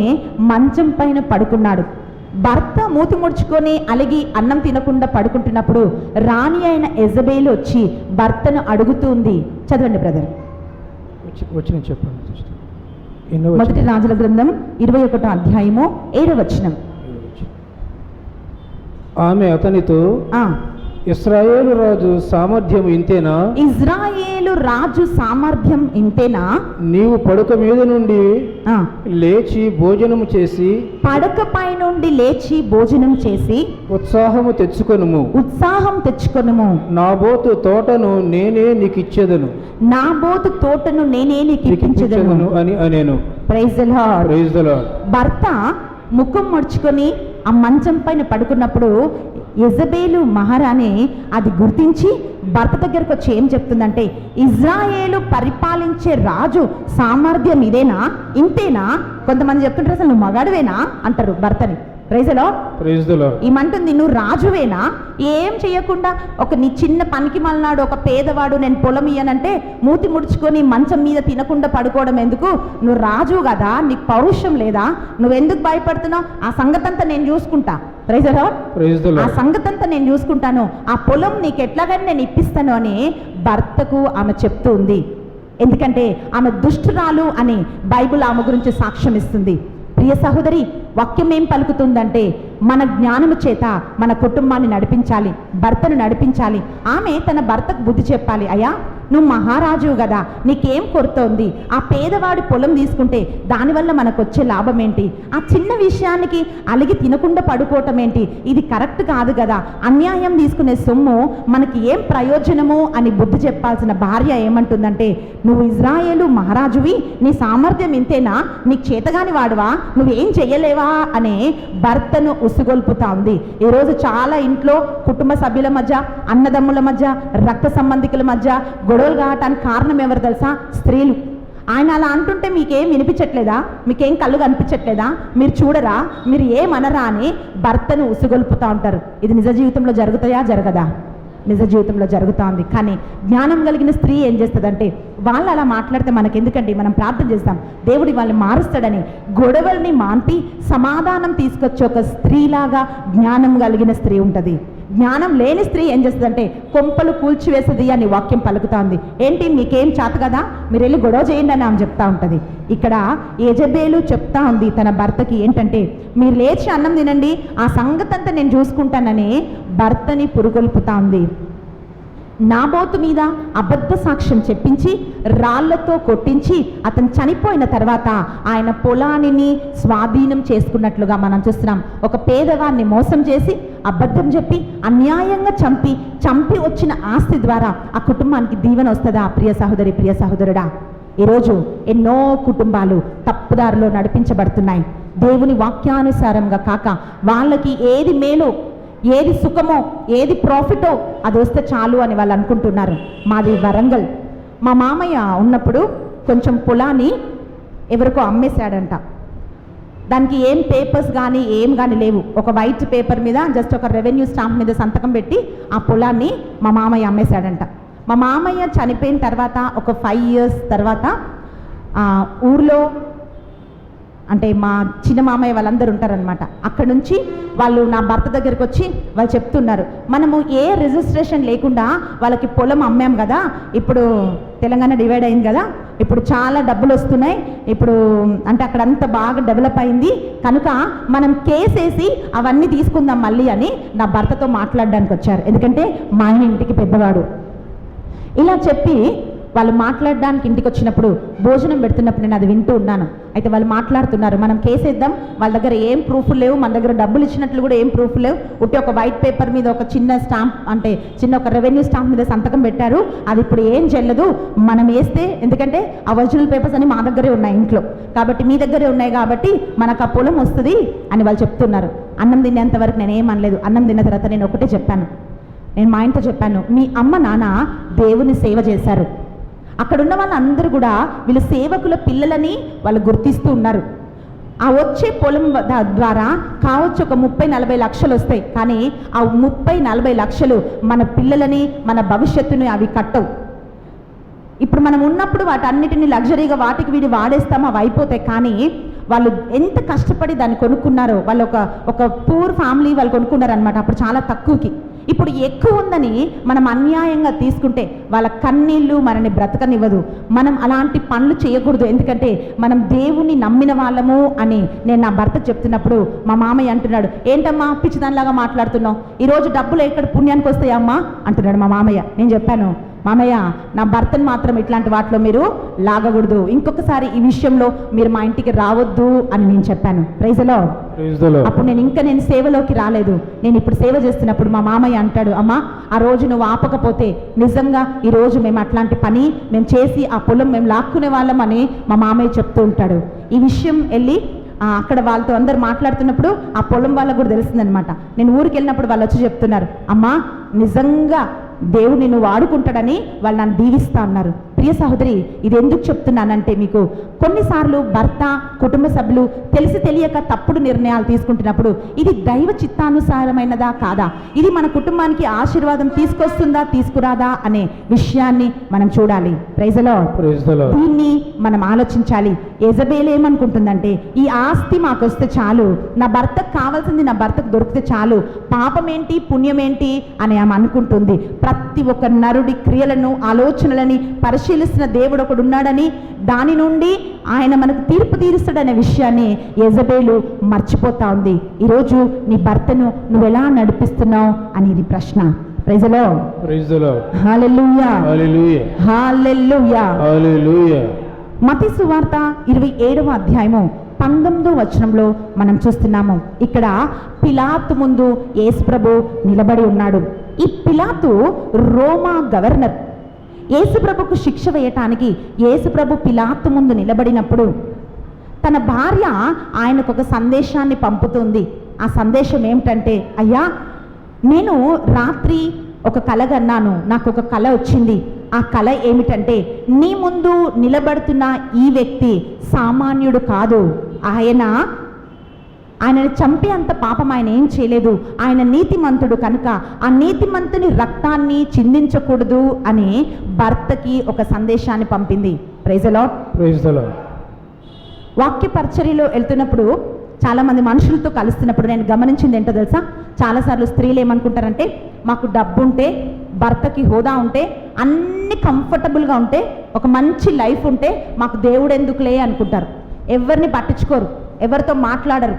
మంచం పైన పడుకున్నాడు. భర్త మూతి ముడుచుకొని అలిగి అన్నం తినకుండా పడుకుంటున్నప్పుడు రాణి అయిన యెజబెలు వచ్చి భర్తను అడుగుతుంది. చదవండి బ్రదర్. చెప్పండి. మొదటి రాజుల గ్రంథం 21వ అధ్యాయము 7వ వచనం. ఆమె అతనితో, ఇశ్రాయేలు రాజు సామర్థ్యం ఇంతేనా? ఇజ్రాయేలు రాజు సామర్థ్యం ఇంతేనా? నీవు పడక మీద నుండి లేచి భోజనము చేసి, పడకపై నుండి లేచి భోజనం చేసి ఉత్సాహము తెచ్చుకొనుము, ఉత్సాహం తెచ్చుకొనుము. నాబోతు తోటను నేనే నీకు ఇచ్చేదను, నాబోతు తోటను నేనే నీకు ఇప్పించెదను అని అనేను. Praise the Lord. Praise the Lord. భర్త ముఖం ముడుచుకొని ఆ మంచం పైన పడుకున్నప్పుడు యెజబెలు మహారాణి అది గుర్తించి భర్త దగ్గరకు వచ్చి ఏం చెప్తుందంటే, ఇజ్రాయేలు పరిపాలించే రాజు సామర్థ్యం ఇదేనా, ఇంతేనా? కొంతమంది చెప్తుంటారు అసలు నువ్వు మగాడువేనా అంటారు భర్తని. Praise the Lord. Praise the Lord. ఏమంటుంది, నువ్వు రాజువేనా? ఏం చేయకుండా ఒక నీ చిన్న పనికి మలనాడు ఒక పేదవాడు నేను పొలం ఇయ్యనంటే మూతి ముడుచుకొని మంచం మీద తినకుండా పడుకోవడం ఎందుకు? నువ్వు రాజు కదా, నీకు పౌరుషం లేదా? నువ్వెందుకు భయపడుతున్నావు? ఆ సంగతంతా నేను చూసుకుంటా. Praise the Lord. Praise the Lord. ఆ సంగతంతా నేను చూసుకుంటాను, ఆ పొలం నీకు ఎట్లాగని నేను ఇప్పిస్తాను అని భర్తకు ఆమె చెప్తూ ఉంది. ఎందుకంటే ఆమె దుష్టురాలు అని బైబిల్ ఆమె గురించి సాక్ష్యం ఇస్తుంది. ప్రియ సహోదరి, వాక్యం ఏం పలుకుతుందంటే మన జ్ఞానము చేత మన కుటుంబాన్ని నడిపించాలి, భర్తను నడిపించాలి. ఆమె తన భర్తకు బుద్ధి చెప్పాలి, అయ్యా నువ్వు మహారాజువు కదా, నీకేం కొరత ఉంది? ఆ పేదవాడి పొలం తీసుకుంటే దానివల్ల మనకు వచ్చే లాభం ఏంటి? ఆ చిన్న విషయానికి అలిగి తినకుండా పడుకోవటం ఏంటి? ఇది కరెక్ట్ కాదు కదా. అన్యాయం తీసుకునే సొమ్ము మనకి ఏం ప్రయోజనము అని బుద్ధి చెప్పాల్సిన భార్య ఏమంటుందంటే, నువ్వు ఇజ్రాయేలు మహారాజువి, నీ సామర్థ్యం ఇంతేనా? నీకు చేతగాని వాడువా? నువ్వేం చెయ్యలేవా అనే భర్తను ఉసుగొల్పుతా ఉంది. ఈరోజు చాలా ఇంట్లో కుటుంబ సభ్యుల మధ్య, అన్నదమ్ముల మధ్య, రక్త సంబంధికుల మధ్య గొడవలు కావటానికి కారణం ఎవరు తెలుసా? స్త్రీలు. ఆయన అలా అంటుంటే మీకేం వినిపించట్లేదా? మీకేం కళ్ళు కనిపించట్లేదా? మీరు చూడరా? మీరు ఏమనరా అని భర్తను ఉసుగొల్పుతూ ఉంటారు. ఇది నిజ జీవితంలో జరుగుతాయా, జరగదా? నిజ జీవితంలో జరుగుతోంది. కానీ జ్ఞానం కలిగిన స్త్రీ ఏం చేస్తుందంటే, వాళ్ళు అలా మాట్లాడితే మనకెందుకండి, మనం ప్రార్థన చేస్తాం దేవుడి వాళ్ళని మారుస్తాడని. గొడవల్ని మాన్పి సమాధానం తీసుకొచ్చే ఒక స్త్రీలాగా జ్ఞానం కలిగిన స్త్రీ ఉంటుంది. జ్ఞానం లేని స్త్రీ ఏం చేస్తుందంటే కొంపలు కూల్చివేసేది అని వాక్యం పలుకుతోంది. ఏంటి మీకేం చేత కదా, మీరు వెళ్ళి గొడవ చేయండి అని ఆమె చెప్తా ఉంటుంది. ఇక్కడ యెజబేలు చెప్తా ఉంది తన భర్తకి ఏంటంటే, మీరు లేచి అన్నం తినండి, ఆ సంగతి అంతా నేను చూసుకుంటానని భర్తని పురుగొల్పుతా ఉంది. నాబోతు మీద అబద్ధ సాక్ష్యం చెప్పించి రాళ్లతో కొట్టించి అతను చనిపోయిన తర్వాత ఆయన పొలాన్ని స్వాధీనం చేసుకున్నట్లుగా మనం చూస్తున్నాం. ఒక పేదవాడిని మోసం చేసి అబద్ధం చెప్పి అన్యాయంగా చంపి వచ్చిన ఆస్తి ద్వారా ఆ కుటుంబానికి దీవెన వస్తుందా? ప్రియ సహోదరి, ప్రియ సహోదరుడా, ఈరోజు ఎన్నో కుటుంబాలు తప్పుదారిలో నడిపించబడుతున్నాయి. దేవుని వాక్యానుసారంగా కాక వాళ్ళకి ఏది మేలు, ఏది సుఖమో, ఏది ప్రాఫిటో అది వస్తే చాలు అని వాళ్ళు అనుకుంటున్నారు. మాది వరంగల్. మా మామయ్య ఉన్నప్పుడు కొంచెం పొలాన్ని ఎవరికో అమ్మేశాడంట. దానికి ఏం పేపర్స్ కానీ ఏం కానీ లేవు. ఒక వైట్ పేపర్ మీద జస్ట్ ఒక రెవెన్యూ స్టాంప్ మీద సంతకం పెట్టి ఆ పొలాన్ని మా మామయ్య అమ్మేశాడంట. మా మామయ్య చనిపోయిన తర్వాత ఒక 5 years తర్వాత ఊర్లో అంటే మా చిన్న మామయ్య వాళ్ళందరూ ఉంటారనమాట. అక్కడ నుంచి వాళ్ళు నా భర్త దగ్గరికి వచ్చి వాళ్ళు చెప్తున్నారు, మనము ఏ రిజిస్ట్రేషన్ లేకుండా వాళ్ళకి పొలం అమ్మాం కదా, ఇప్పుడు తెలంగాణ డివైడ్ అయింది కదా, ఇప్పుడు చాలా డబ్బులు వస్తున్నాయి, ఇప్పుడు అంటే అక్కడ అంతా బాగా డెవలప్ అయింది కనుక మనం కేసేసి అవన్నీ తీసుకుందాం మళ్ళీ అని నా భర్తతో మాట్లాడడానికి వచ్చారు. ఎందుకంటే మా ఆయన ఇంటికి పెద్దవాడు. ఇలా చెప్పి వాళ్ళు మాట్లాడడానికి ఇంటికి వచ్చినప్పుడు భోజనం పెడుతున్నప్పుడు నేను అది వింటూ ఉన్నాను. అయితే వాళ్ళు మాట్లాడుతున్నారు, మనం కేసేద్దాం, వాళ్ళ దగ్గర ఏం ప్రూఫ్లు లేవు, మన దగ్గర డబ్బులు ఇచ్చినట్లు కూడా ఏం ప్రూఫ్ లేవు, ఉట్టి ఒక వైట్ పేపర్ మీద ఒక చిన్న స్టాంప్ అంటే చిన్న ఒక రెవెన్యూ స్టాంప్ మీద సంతకం పెట్టారు, అది ఇప్పుడు ఏం చెల్లదు, మనం వేస్తే ఎందుకంటే ఆ ఒరిజినల్ పేపర్స్ అన్ని మా దగ్గరే ఉన్నాయి ఇంట్లో, కాబట్టి మీ దగ్గరే ఉన్నాయి కాబట్టి మనకు ఆ పొలం వస్తుంది అని వాళ్ళు చెప్తున్నారు. అన్నం తినేంత వరకు నేను ఏమనలేదు. అన్నం తిన్న తర్వాత నేను ఒకటే చెప్పాను, నేను మా ఇంట్లో చెప్పాను, మీ అమ్మ నాన్న దేవుని సేవ చేశారు, అక్కడున్న వాళ్ళందరూ కూడా వీళ్ళ సేవకుల పిల్లలని వాళ్ళు గుర్తిస్తూ ఉన్నారు. ఆ వచ్చే పొలం ద్వారా కావచ్చు ఒక 30-40 లక్షలు వస్తాయి, కానీ ఆ 30-40 లక్షలు మన పిల్లలని మన భవిష్యత్తుని అవి కట్టవు. ఇప్పుడు మనం ఉన్నప్పుడు వాటన్నిటిని లగ్జరీగా వాటికి వీడి వాడేస్తామో అవి అయిపోతాయి. కానీ వాళ్ళు ఎంత కష్టపడి దాన్ని కొనుక్కున్నారో, వాళ్ళు ఒక పూర్ ఫ్యామిలీ వాళ్ళు కొనుక్కున్నారనమాట అప్పుడు చాలా తక్కువకి. ఇప్పుడు ఎక్కువ ఉందని మనం అన్యాయంగా తీసుకుంటే వాళ్ళ కన్నీళ్ళు మనని బ్రతకనివ్వదు. మనం అలాంటి పనులు చేయకూడదు. ఎందుకంటే మనం దేవుని నమ్మిన వాళ్ళము అని నేను నా భర్త చెప్తున్నప్పుడు మా మామయ్య అంటున్నాడు, ఏంటమ్మా పిచ్చిదానిలాగా మాట్లాడుతున్నావు, ఈరోజు డబ్బులు ఎక్కడ పుణ్యానికి వస్తాయమ్మా అంటున్నాడు మా మామయ్య. నేను చెప్పాను, మామయ్య నా భర్తను మాత్రం ఇట్లాంటి వాటిలో మీరు లాగకూడదు, ఇంకొకసారి ఈ విషయంలో మీరు మా ఇంటికి రావద్దు అని నేను చెప్పాను. Praise the Lord. అప్పుడు నేను సేవలోకి రాలేదు. నేను ఇప్పుడు సేవ చేస్తున్నప్పుడు మా మామయ్య అంటాడు, అమ్మా ఆ రోజు నువ్వు ఆపకపోతే నిజంగా ఈరోజు మేము అట్లాంటి పని మేము చేసి ఆ పొలం మేము లాక్కునే వాళ్ళం అని మా మామయ్య చెప్తూ ఉంటాడు. ఈ విషయం వెళ్ళి అక్కడ వాళ్ళతో అందరు మాట్లాడుతున్నప్పుడు ఆ పొలం వాళ్ళకు కూడా తెలిసిందనమాట. నేను ఊరికి వెళ్ళినప్పుడు వాళ్ళు వచ్చి చెప్తున్నారు, అమ్మా నిజంగా దేవుడు నిన్ను వాడుకుంటాడని వాళ్ళు నన్ను దీవిస్తా అన్నారు. ప్రియ సహోదరి, ఇది ఎందుకు చెప్తున్నానంటే, మీకు కొన్నిసార్లు భర్త కుటుంబ సభ్యులు తెలిసి తెలియక తప్పుడు నిర్ణయాలు తీసుకుంటున్నప్పుడు ఇది దైవ చిత్తానుసారమైనదా కాదా, ఇది మన కుటుంబానికి ఆశీర్వాదం తీసుకొస్తుందా తీసుకురాదా అనే విషయాన్ని మనం చూడాలి. Praise the Lord. దీన్ని మనం ఆలోచించాలి. యెజబెల్ ఏమనుకుంటుందంటే, ఈ ఆస్తి మాకు వస్తే చాలు, నా భర్తకు కావాల్సింది నా భర్తకు దొరికితే చాలు, పాపం ఏంటి పుణ్యం ఏంటి అని ఆమె అనుకుంటుంది. ప్రతి ఒక్క నరుడి క్రియలను ఆలోచనలని పరిశీలిస్తున్న దేవుడు ఒకడు ఉన్నాడని, దాని నుండి ఆయన మనకు తీర్పు తీరుస్తాడనే విషయాన్ని యెజబెలు మర్చిపోతా ఉంది. ఈరోజు నీ భర్తను నువ్వు ఎలా నడిపిస్తున్నావు అనేది ప్రశ్న. Praise the Lord. Praise the Lord. Hallelujah. Hallelujah. Hallelujah. Hallelujah. మత్తయి సువార్త 27వ అధ్యాయము 19వ వచనంలో మనం చూస్తున్నాము. ఇక్కడ పిలాతు ముందు యేసుప్రభు నిలబడి ఉన్నాడు. ఈ పిలాతు రోమా గవర్నర్. యేసుప్రభుకు శిక్ష వేయటానికి యేసుప్రభు పిలాతు ముందు నిలబడినప్పుడు తన భార్య ఆయనకు ఒక సందేశాన్ని పంపుతుంది. ఆ సందేశం ఏమిటంటే, అయ్యా నేను రాత్రి ఒక కల కన్నాను, నాకు ఒక కల వచ్చింది. ఆ కల ఏమిటంటే, నీ ముందు నిలబడుతున్న ఈ వ్యక్తి సామాన్యుడు కాదు, ఆయన ఆయనని చంపే అంత పాపం ఆయన ఏం చేయలేదు, ఆయన నీతిమంతుడు కనుక ఆ నీతిమంతుని రక్తాన్ని చిందించకూడదు అని భర్తకి ఒక సందేశాన్ని పంపింది. Praise the Lord. Praise the Lord. వాక్య పరిచర్యలో వెళ్తున్నప్పుడు చాలామంది మనుషులతో కలుస్తున్నప్పుడు నేను గమనించింది ఏంటో తెలుసా, చాలాసార్లు స్త్రీలు ఏమనుకుంటారంటే మాకు డబ్బు ఉంటే, భర్తకి హోదా ఉంటే, అన్ని కంఫర్టబుల్గా ఉంటే, ఒక మంచి లైఫ్ ఉంటే మాకు దేవుడు ఎందుకులే అనుకుంటారు. ఎవరిని పట్టించుకోరు, ఎవరితో మాట్లాడరు.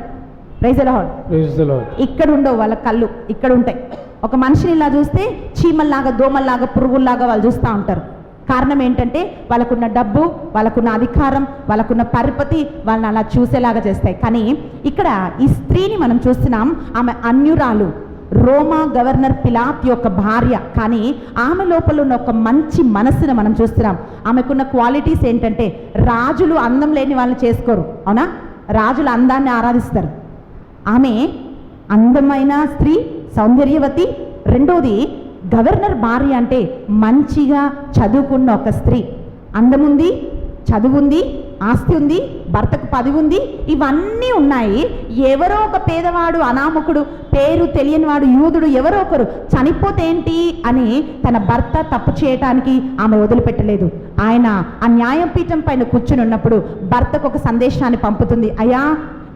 Praise the Lord. Praise the Lord. ఇక్కడ ఉండవు వాళ్ళ కళ్ళు, ఇక్కడ ఉంటాయి. ఒక మనిషిని ఇలా చూస్తే చీమల్లాగా, దోమల్లాగా, పురుగుల్లాగా వాళ్ళు చూస్తూ ఉంటారు. కారణం ఏంటంటే వాళ్ళకున్న డబ్బు, వాళ్ళకున్న అధికారం, వాళ్ళకున్న పరపతి వాళ్ళని అలా చూసేలాగా చేస్తాయి. కానీ ఇక్కడ ఈ స్త్రీని మనం చూస్తున్నాం, ఆమె అన్యురాలు, రోమా గవర్నర్ పిలాత్ యొక్క భార్య. కానీ ఆమె లోపల ఉన్న ఒక మంచి మనస్సును మనం చూస్తున్నాం. ఆమెకున్న క్వాలిటీస్ ఏంటంటే రాజులు అందం లేని వాళ్ళని చేసుకోరు, అవునా? రాజులు అందాన్ని ఆరాధిస్తారు. ఆమె అందమైన స్త్రీ, సౌందర్యవతి. రెండోది గవర్నర్ భార్య అంటే మంచిగా చదువుకున్న ఒక స్త్రీ. అందముంది, చదువు ఉంది, ఆస్తి ఉంది, భర్తకు పదవి ఉంది, ఇవన్నీ ఉన్నాయి. ఎవరో ఒక పేదవాడు, అనామకుడు, పేరు తెలియని వాడు, యూదుడు ఎవరో ఒకరు చనిపోతే ఏంటి అని తన భర్త తప్పు చేయటానికి ఆమె వదిలిపెట్టలేదు. ఆయన ఆ న్యాయపీఠం పైన కూర్చుని ఉన్నప్పుడు భర్తకు ఒక సందేశాన్ని పంపుతుంది. అయ్యా,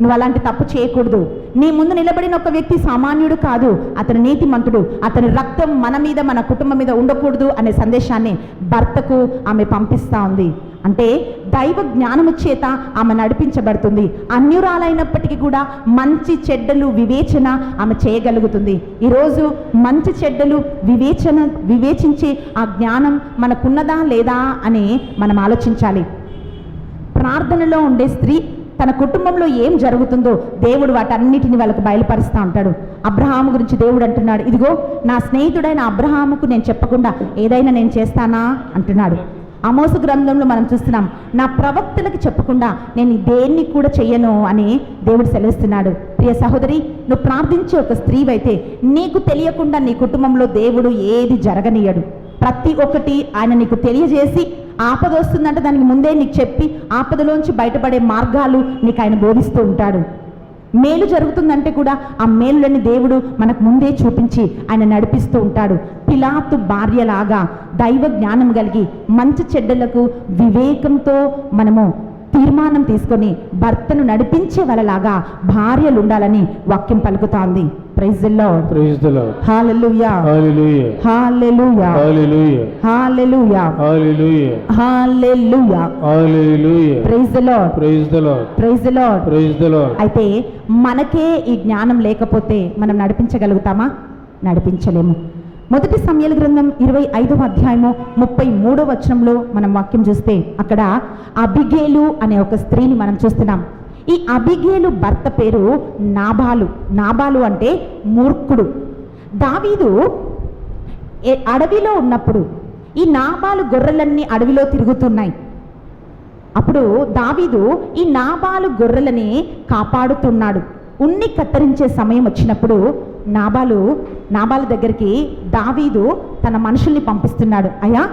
నువ్వు అలాంటి తప్పు చేయకూడదు. నీ ముందు నిలబడిన ఒక వ్యక్తి సామాన్యుడు కాదు, అతని నీతిమంతుడు, అతని రక్తం మన మీద, మన కుటుంబం మీద ఉండకూడదు అనే సందేశాన్ని భర్తకు ఆమె పంపిస్తూ ఉంది. అంటే దైవ జ్ఞానము చేత ఆమె నడిపించబడుతుంది. అన్యురాలైనప్పటికీ కూడా మంచి చెడ్డలు వివేచన ఆమె చేయగలుగుతుంది. ఈరోజు మంచి చెడ్డలు వివేచించే ఆ జ్ఞానం మనకున్నదా లేదా అని మనం ఆలోచించాలి. ప్రార్థనలో ఉండే స్త్రీ తన కుటుంబంలో ఏం జరుగుతుందో దేవుడు వాటన్నిటిని వాళ్ళకు బయలుపరుస్తూ ఉంటాడు. అబ్రహాము గురించి దేవుడు అంటున్నాడు, ఇదిగో నా స్నేహితుడైన అబ్రహాముకు నేను చెప్పకుండా ఏదైనా నేను చేస్తానా అంటున్నాడు. ఆమోసు గ్రంథంలో మనం చూస్తున్నాం, నా ప్రవక్తలకు చెప్పకుండా నేను దేన్ని కూడా చెయ్యను అని దేవుడు సెలవిస్తున్నాడు. ప్రియ సహోదరి, నువ్వు ప్రార్థించే ఒక స్త్రీవైతే నీకు తెలియకుండా నీ కుటుంబంలో దేవుడు ఏది జరగనీయడు. ప్రతి ఒక్కటి ఆయన నీకు తెలియజేసి, ఆపద వస్తుందంటే దానికి ముందే నీకు చెప్పి ఆపదలోంచి బయటపడే మార్గాలు నీకు ఆయన బోధిస్తూ ఉంటాడు. మేలు జరుగుతుందంటే కూడా ఆ మేలులని దేవుడు మనకు ముందే చూపించి ఆయన నడిపిస్తూ ఉంటాడు. పిలాతు భార్యలాగా దైవ జ్ఞానం కలిగి మంచి చెడ్డలకు వివేకంతో మనము తీర్మానం తీసుకొని భర్తను నడిపించే వాళ్ళలాగా భార్యలు ఉండాలని వాక్యం పలుకుతోంది. Praise the Lord. Praise the Lord. Hallelujah. Hallelujah. Hallelujah. Hallelujah. Hallelujah. Hallelujah. Hallelujah. Hallelujah. Praise the Lord. Praise the Lord. Praise the Lord. Praise the Lord. అయితే మనకే ఈ జ్ఞానం లేకపోతే మనం నడిపించగలుగుతామా? నడిపించలేము. మొదటి సమూయేలు గ్రంథం 25వ అధ్యాయము 33వ వచనంలో మనం వాక్యం చూస్తే అక్కడ అబిగేలు అనే ఒక స్త్రీని మనం చూస్తున్నాం. ఈ అబిగేలు భర్త పేరు నాబాలు. నాబాలు అంటే మూర్ఖుడు. దావీదు అడవిలో ఉన్నప్పుడు ఈ నాబాలు గొర్రెలన్నీ అడవిలో తిరుగుతున్నాయి. అప్పుడు దావీదు ఈ నాబాలు గొర్రెలని కాపాడుతున్నాడు. ఉన్ని కత్తిరించే సమయం వచ్చినప్పుడు నాబాలు దగ్గరికి దావీదు తన మనుషుల్ని పంపిస్తున్నాడు. అయ్యా,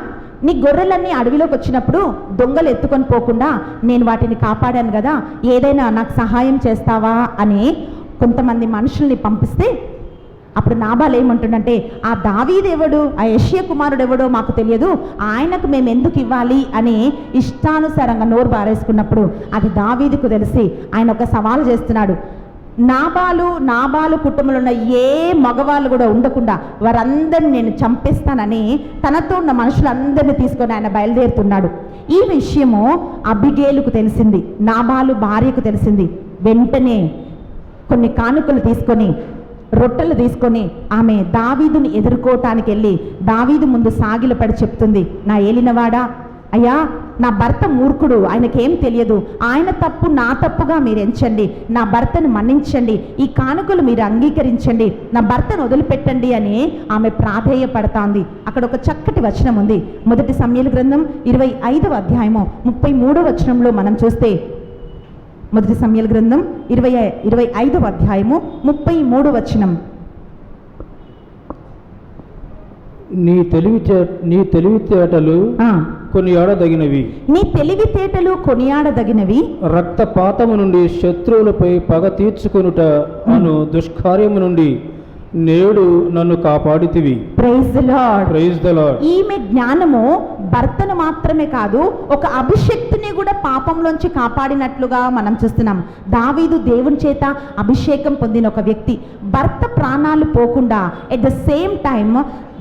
నీ గొర్రెలన్నీ అడవిలోకి వచ్చినప్పుడు దొంగలు ఎత్తుకొని పోకుండా నేను వాటిని కాపాడాను కదా, ఏదైనా నాకు సహాయం చేస్తావా అని కొంతమంది మనుషుల్ని పంపిస్తే అప్పుడు నాబాలు ఏమంటుండంటే, ఆ దావీదెవడు, ఆ యెషయా కుమారుడు ఎవడో మాకు తెలియదు, ఆయనకు మేము ఎందుకు ఇవ్వాలి అని ఇష్టానుసారంగా నోరు బారేసుకున్నప్పుడు అది దావీదుకు తెలిసి ఆయన ఒక సవాలు చేస్తున్నాడు. నాబాలు కుటుంబంలో ఉన్న ఏ మగవాళ్ళు కూడా ఉండకుండా వారందరిని నేను చంపేస్తానని తనతో ఉన్న మనుషులందరినీ తీసుకొని ఆయన బయలుదేరుతున్నాడు. ఈ విషయము అబిగేలుకు తెలిసింది, నాబాలు భార్యకు తెలిసింది. వెంటనే కొన్ని కానుకలు తీసుకొని, రొట్టెలు తీసుకొని ఆమె దావీదుని ఎదుర్కోవటానికి వెళ్ళి దావీదు ముందు సాగిలపడి చెప్తుంది, నా ఏలినవాడా, అయ్యా, నా భర్త మూర్ఖుడు, ఆయనకేం తెలియదు, ఆయన తప్పు నా తప్పుగా మీరు ఎంచండి, నా భర్తను మన్నించండి, ఈ కానుకలు మీరు అంగీకరించండి, నా భర్తను వదిలిపెట్టండి అని ఆమె ప్రాధేయపడతాంది. అక్కడ ఒక చక్కటి వచనం ఉంది. మొదటి సమూయేలు గ్రంథం 25వ అధ్యాయము 33వ వచనంలో మనం చూస్తే, మొదటి సమూయేలు గ్రంథం 25వ అధ్యాయము 33వ వచనం, నీ తెలివితేటలు కొనియాడదగినవి. నీ తెలివితేటలు కొనియాడదగినవి. రక్తపాతము నుండి శత్రువులపై పగ తీర్చుకొనుట అను దుష్కార్యము నుండి నేడు నన్ను కాపాడితివి. Praise the Lord. Praise the Lord. ఈమె జ్ఞానము భర్తను మాత్రమే కాదు, ఒక అభిషేక్తుని కూడా పాపంలోంచి కాపాడినట్లుగా మనం చూస్తున్నాం. దావీదు దేవుని చేత అభిషేకం పొందిన ఒక వ్యక్తి. భర్త ప్రాణాలు పోకుండా ఎట్ ద సేమ్ టైం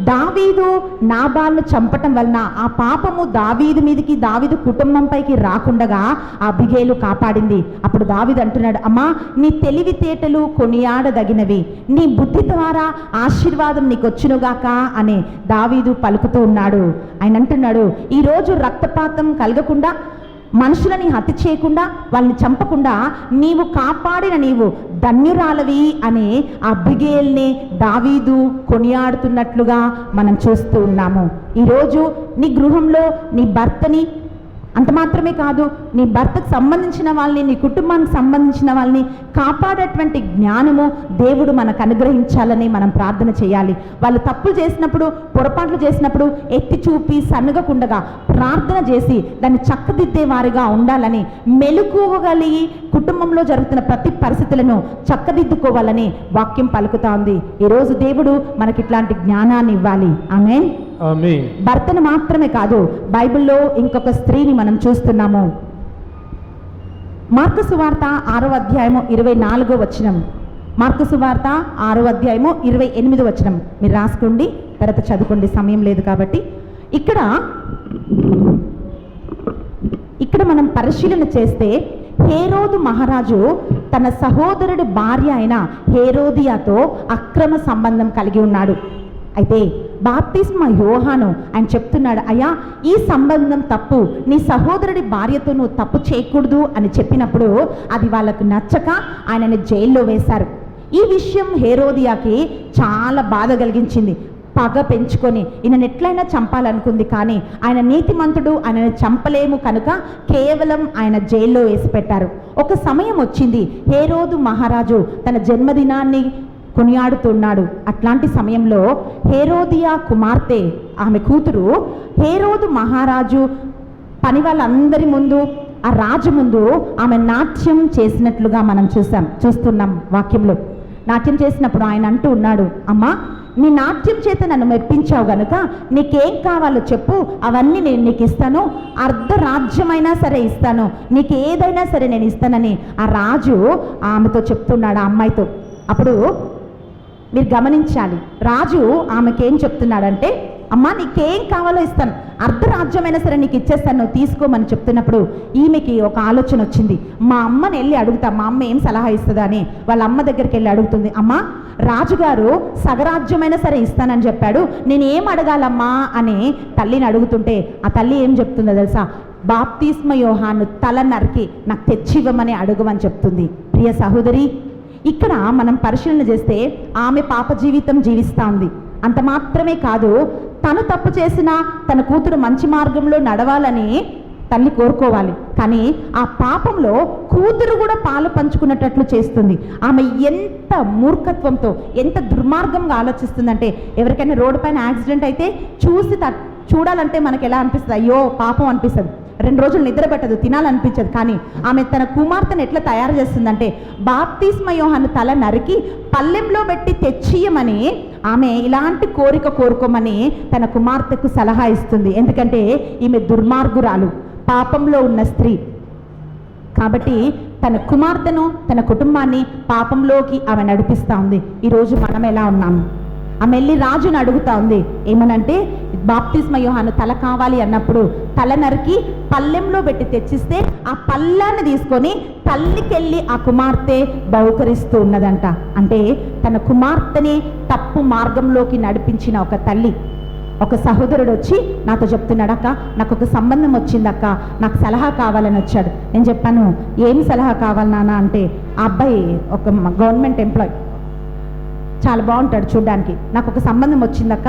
దావీదు నాబాల్ను చంపటం వలన ఆ పాపము దావీదు మీదకి, దావీదు కుటుంబంపైకి రాకుండగా ఆ అబిగేలు కాపాడింది. అప్పుడు దావీదు అంటున్నాడు, అమ్మా నీ తెలివితేటలు కొనియాడదగినవి, నీ బుద్ధి ద్వారా ఆశీర్వాదం నీకు వచ్చునుగాక అని దావీదు పలుకుతూ ఉన్నాడు. ఆయన అంటున్నాడు, ఈరోజు రక్తపాతం కలగకుండా, మనుషులని హత్య చేయకుండా, వాళ్ళని చంపకుండా నీవు కాపాడిన నీవు ధన్యురాలవి అని ఆ అబిగేల్ని దావీదు కొనియాడుతున్నట్లుగా మనం చూస్తూ ఉన్నాము. ఈరోజు నీ గృహంలో నీ భర్తని, అంత మాత్రమే కాదు, నీ భర్తకు సంబంధించిన వాళ్ళని, నీ కుటుంబానికి సంబంధించిన వాళ్ళని కాపాడేటువంటి జ్ఞానము దేవుడు మనకు అనుగ్రహించాలని మనం ప్రార్థన చేయాలి. వాళ్ళు తప్పులు చేసినప్పుడు, పొరపాట్లు చేసినప్పుడు ఎత్తి చూపి సన్నగకుండగా ప్రార్థన చేసి దాన్ని చక్కదిద్దే వారిగా ఉండాలని, మెలకువగలిగి కుటుంబంలో జరుగుతున్న ప్రతి పరిస్థితులను చక్కదిద్దుకోవాలని వాక్యం పలుకుతా ఉంది. ఈరోజు దేవుడు మనకి ఇట్లాంటి జ్ఞానాన్ని ఇవ్వాలి. ఆమేన్. ఆమేన్. భర్తను మాత్రమే కాదు, బైబిల్లో ఇంకొక స్త్రీని మనం చూస్తున్నాము. మార్కు సువార్త 6వ అధ్యాయము 24వ వచనం. మార్కు సువార్త 6వ అధ్యాయము 28వ వచనం. మీరు రాసుకోండి, తర్వాత చదువుకోండి, సమయం లేదు కాబట్టి. ఇక్కడ మనం పరిశీలన చేస్తే హేరోదు మహారాజు తన సహోదరుడి భార్య అయిన హేరోదియాతో అక్రమ సంబంధం కలిగి ఉన్నాడు. అయితే బాప్తిస్మా యోహాను ఆయన చెప్తున్నాడు, అయ్యా ఈ సంబంధం తప్పు, నీ సహోదరుడి భార్యతో నువ్వు తప్పు చేయకూడదు అని చెప్పినప్పుడు అది వాళ్ళకు నచ్చక ఆయనని జైల్లో వేశారు. ఈ విషయం హేరోదియాకి చాలా బాధ కలిగించింది. పగ పెంచుకొని ఈయనను ఎట్లయినా చంపాలనుకుంది. కానీ ఆయన నీతిమంతుడు, ఆయనని చంపలేము కనుక కేవలం ఆయన జైల్లో వేసి పెట్టారు. ఒక సమయం వచ్చింది, హేరోదు మహారాజు తన జన్మదినాన్ని కొనియాడుతున్నాడు. అట్లాంటి సమయంలో హేరోదియా కుమార్తె, ఆమె కూతురు హేరోదు మహారాజు పని వాళ్ళందరి ముందు, ఆ రాజు ముందు ఆమె నాట్యం చేసినట్లుగా మనం చూస్తున్నాం వాక్యంలో. నాట్యం చేసినప్పుడు ఆయన అంటూ ఉన్నాడు, అమ్మా నీ నాట్యం చేత నన్ను మెప్పించావు గనుక నీకేం కావాలో చెప్పు, అవన్నీ నేను నీకు ఇస్తాను, అర్ధరాజ్యమైనా సరే ఇస్తాను, నీకు ఏదైనా సరే నేను ఇస్తానని ఆ రాజు ఆమెతో చెప్తున్నాడు, ఆ అమ్మాయితో. అప్పుడు మీరు గమనించాలి, రాజు ఆమెకేం చెప్తున్నాడంటే, అమ్మా నీకేం కావాలో ఇస్తాను, అర్ధరాజ్యమైనా సరే నీకు ఇచ్చేస్తాను, నువ్వు తీసుకోమని చెప్తున్నప్పుడు ఈమెకి ఒక ఆలోచన వచ్చింది. మా అమ్మని వెళ్ళి అడుగుతా, మా అమ్మ ఏం సలహా ఇస్తుందా అని వాళ్ళ అమ్మ దగ్గరికి వెళ్ళి అడుగుతుంది. అమ్మ రాజుగారు సగరాజ్యమైనా సరే ఇస్తానని చెప్పాడు, నేను ఏం అడగాలమ్మా అని తల్లిని అడుగుతుంటే ఆ తల్లి ఏం చెప్తుందో తెలుసా, బాప్తిస్మ యోహాను తల నరికి నాకు తెచ్చివ్వమని అడుగమని చెప్తుంది. ప్రియ సహోదరి, ఇక్కడ మనం పరిశీలన చేస్తే ఆమె పాప జీవితం జీవిస్తూ ఉంది. అంత మాత్రమే కాదు, తను తప్పు చేసినా తన కూతురు మంచి మార్గంలో నడవాలని తల్లి కోరుకోవాలి. కానీ ఆ పాపంలో కూతురు కూడా పాలు పంచుకున్నట్లు చేస్తుంది. ఆమె ఎంత మూర్ఖత్వంతో, ఎంత దుర్మార్గంగా ఆలోచిస్తుందంటే, ఎవరికైనా రోడ్డు పైన యాక్సిడెంట్ అయితే చూడాలంటే మనకి ఎలా అనిపిస్తుంది, అయ్యో పాపం అనిపిస్తుంది, 2 రోజులు నిద్ర పెట్టదు, తినాలనిపించదు. కానీ ఆమె తన కుమార్తెను ఎట్లా తయారు చేస్తుందంటే, బాప్తిస్మ యోహాను తల నరికి పల్లెంలో పెట్టి తెచ్చియమని ఆమె ఇలాంటి కోరిక కోరుకోమని తన కుమార్తెకు సలహా ఇస్తుంది. ఎందుకంటే ఈమె దుర్మార్గురాలు, పాపంలో ఉన్న స్త్రీ కాబట్టి తన కుమార్తెను, తన కుటుంబాన్ని పాపంలోకి ఆమె నడిపిస్తూ ఉంది. ఈరోజు మనం ఎలా ఉన్నాము? ఆమె వెళ్ళి రాజుని అడుగుతా ఉంది, ఏమనంటే బాప్తిస్మ యోహాను తల కావాలి అన్నప్పుడు తల నరికి పల్లెంలో పెట్టి తెచ్చిస్తే ఆ పళ్ళాన్ని తీసుకొని తల్లికెళ్ళి ఆ కుమార్తె బహుకరిస్తూ ఉన్నదంట. అంటే తన కుమార్తెని తప్పు మార్గంలోకి నడిపించిన ఒక తల్లి. ఒక సహోదరుడు వచ్చి నాతో చెప్తున్నాడు, అక్క నాకు ఒక సంబంధం వచ్చిందక్క, నాకు సలహా కావాలని వచ్చాడు. నేను చెప్పాను, ఏం సలహా కావాలి నాన్న అంటే, ఆ అబ్బాయి ఒక గవర్నమెంట్ ఎంప్లాయ్, చాలా బాగుంటాడు చూడ్డానికి, నాకు ఒక సంబంధం వచ్చిందక్క.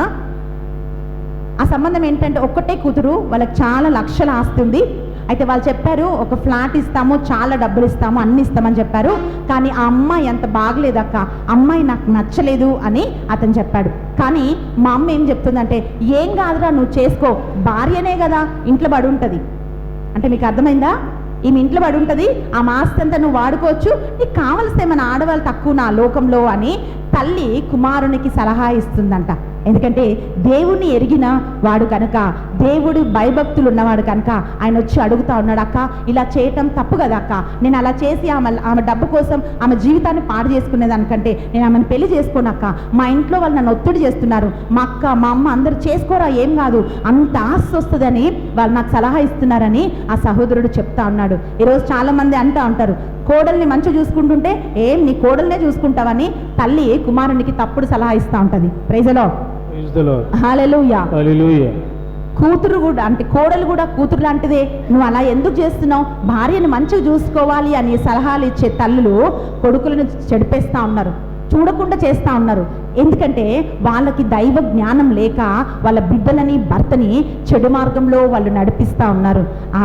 ఆ సంబంధం ఏంటంటే ఒక్కటే కూతురు, వాళ్ళకి చాలా లక్షల ఆస్తి ఉంది, అయితే వాళ్ళు చెప్పారు ఒక ఫ్లాట్ ఇస్తాము, చాలా డబ్బులు ఇస్తాము, అన్ని ఇస్తామని చెప్పారు. కానీ ఆ అమ్మాయి అంత బాగలేదక్క, అమ్మాయి నాకు నచ్చలేదు అని అతను చెప్పాడు. కానీ మా అమ్మ ఏం చెప్తుందంటే, ఏం కాదురా నువ్వు చేసుకో, భార్యనే కదా ఇంట్లో పడి ఉంటుంది. అంటే మీకు అర్థమైందా? ఈమె ఇంట్లో పడి ఉంటుంది, ఆ ఆస్తి అంతా నువ్వు వాడుకోవచ్చు, నీకు కావలిస్తే మన ఆడవాళ్ళు తక్కువ నా లోకంలో అని తల్లి కుమారునికి సలహా ఇస్తుందంట. ఎందుకంటే దేవుణ్ణి ఎరిగిన వాడు కనుక, దేవుడు భయభక్తులు ఉన్నవాడు కనుక ఆయన వచ్చి అడుగుతా ఉన్నాడు, అక్క ఇలా చేయటం తప్పు కదా అక్క, నేను అలా చేసి ఆమె డబ్బు కోసం ఆమె జీవితాన్ని పాడు చేసుకునేదానికంటే నేను ఆమెను పెళ్లి చేసుకోను అక్క, మా ఇంట్లో వాళ్ళు నన్ను ఒత్తిడి చేస్తున్నారు, మా అక్క మా అమ్మ అందరూ చేసుకోరా, ఏం కాదు, అంత ఆస్తి వస్తుందని వాళ్ళు నాకు సలహా ఇస్తున్నారని ఆ సహోదరుడు చెప్తా ఉన్నాడు. ఈరోజు చాలామంది అంటూ ఉంటారు, కోడల్ని మంచిగా చూసుకుంటుంటే ఏం నీ కోడల్నే చూసుకుంటావని తల్లి కుమారునికి తప్పుడు సలహా ఇస్తూ ఉంటుంది. Praise the Lord. హల్లెలూయా. కూతురు కూడా అంటే కోడలు కూడా కూతురు లాంటిదే, నువ్వు అలా ఎందుకు చేస్తున్నావు, భార్యను మంచిగా చూసుకోవాలి అని సలహాలు ఇచ్చే తల్లులు కొడుకులను చెడిపేస్తూ ఉన్నారు, చూడకుండా చేస్తూ ఉన్నారు. ఎందుకంటే వాళ్ళకి దైవ జ్ఞానం లేక వాళ్ళ బిడ్డలని భర్తని చెడు మార్గంలో వాళ్ళు నడిపిస్తూ ఉన్నారు. ఆ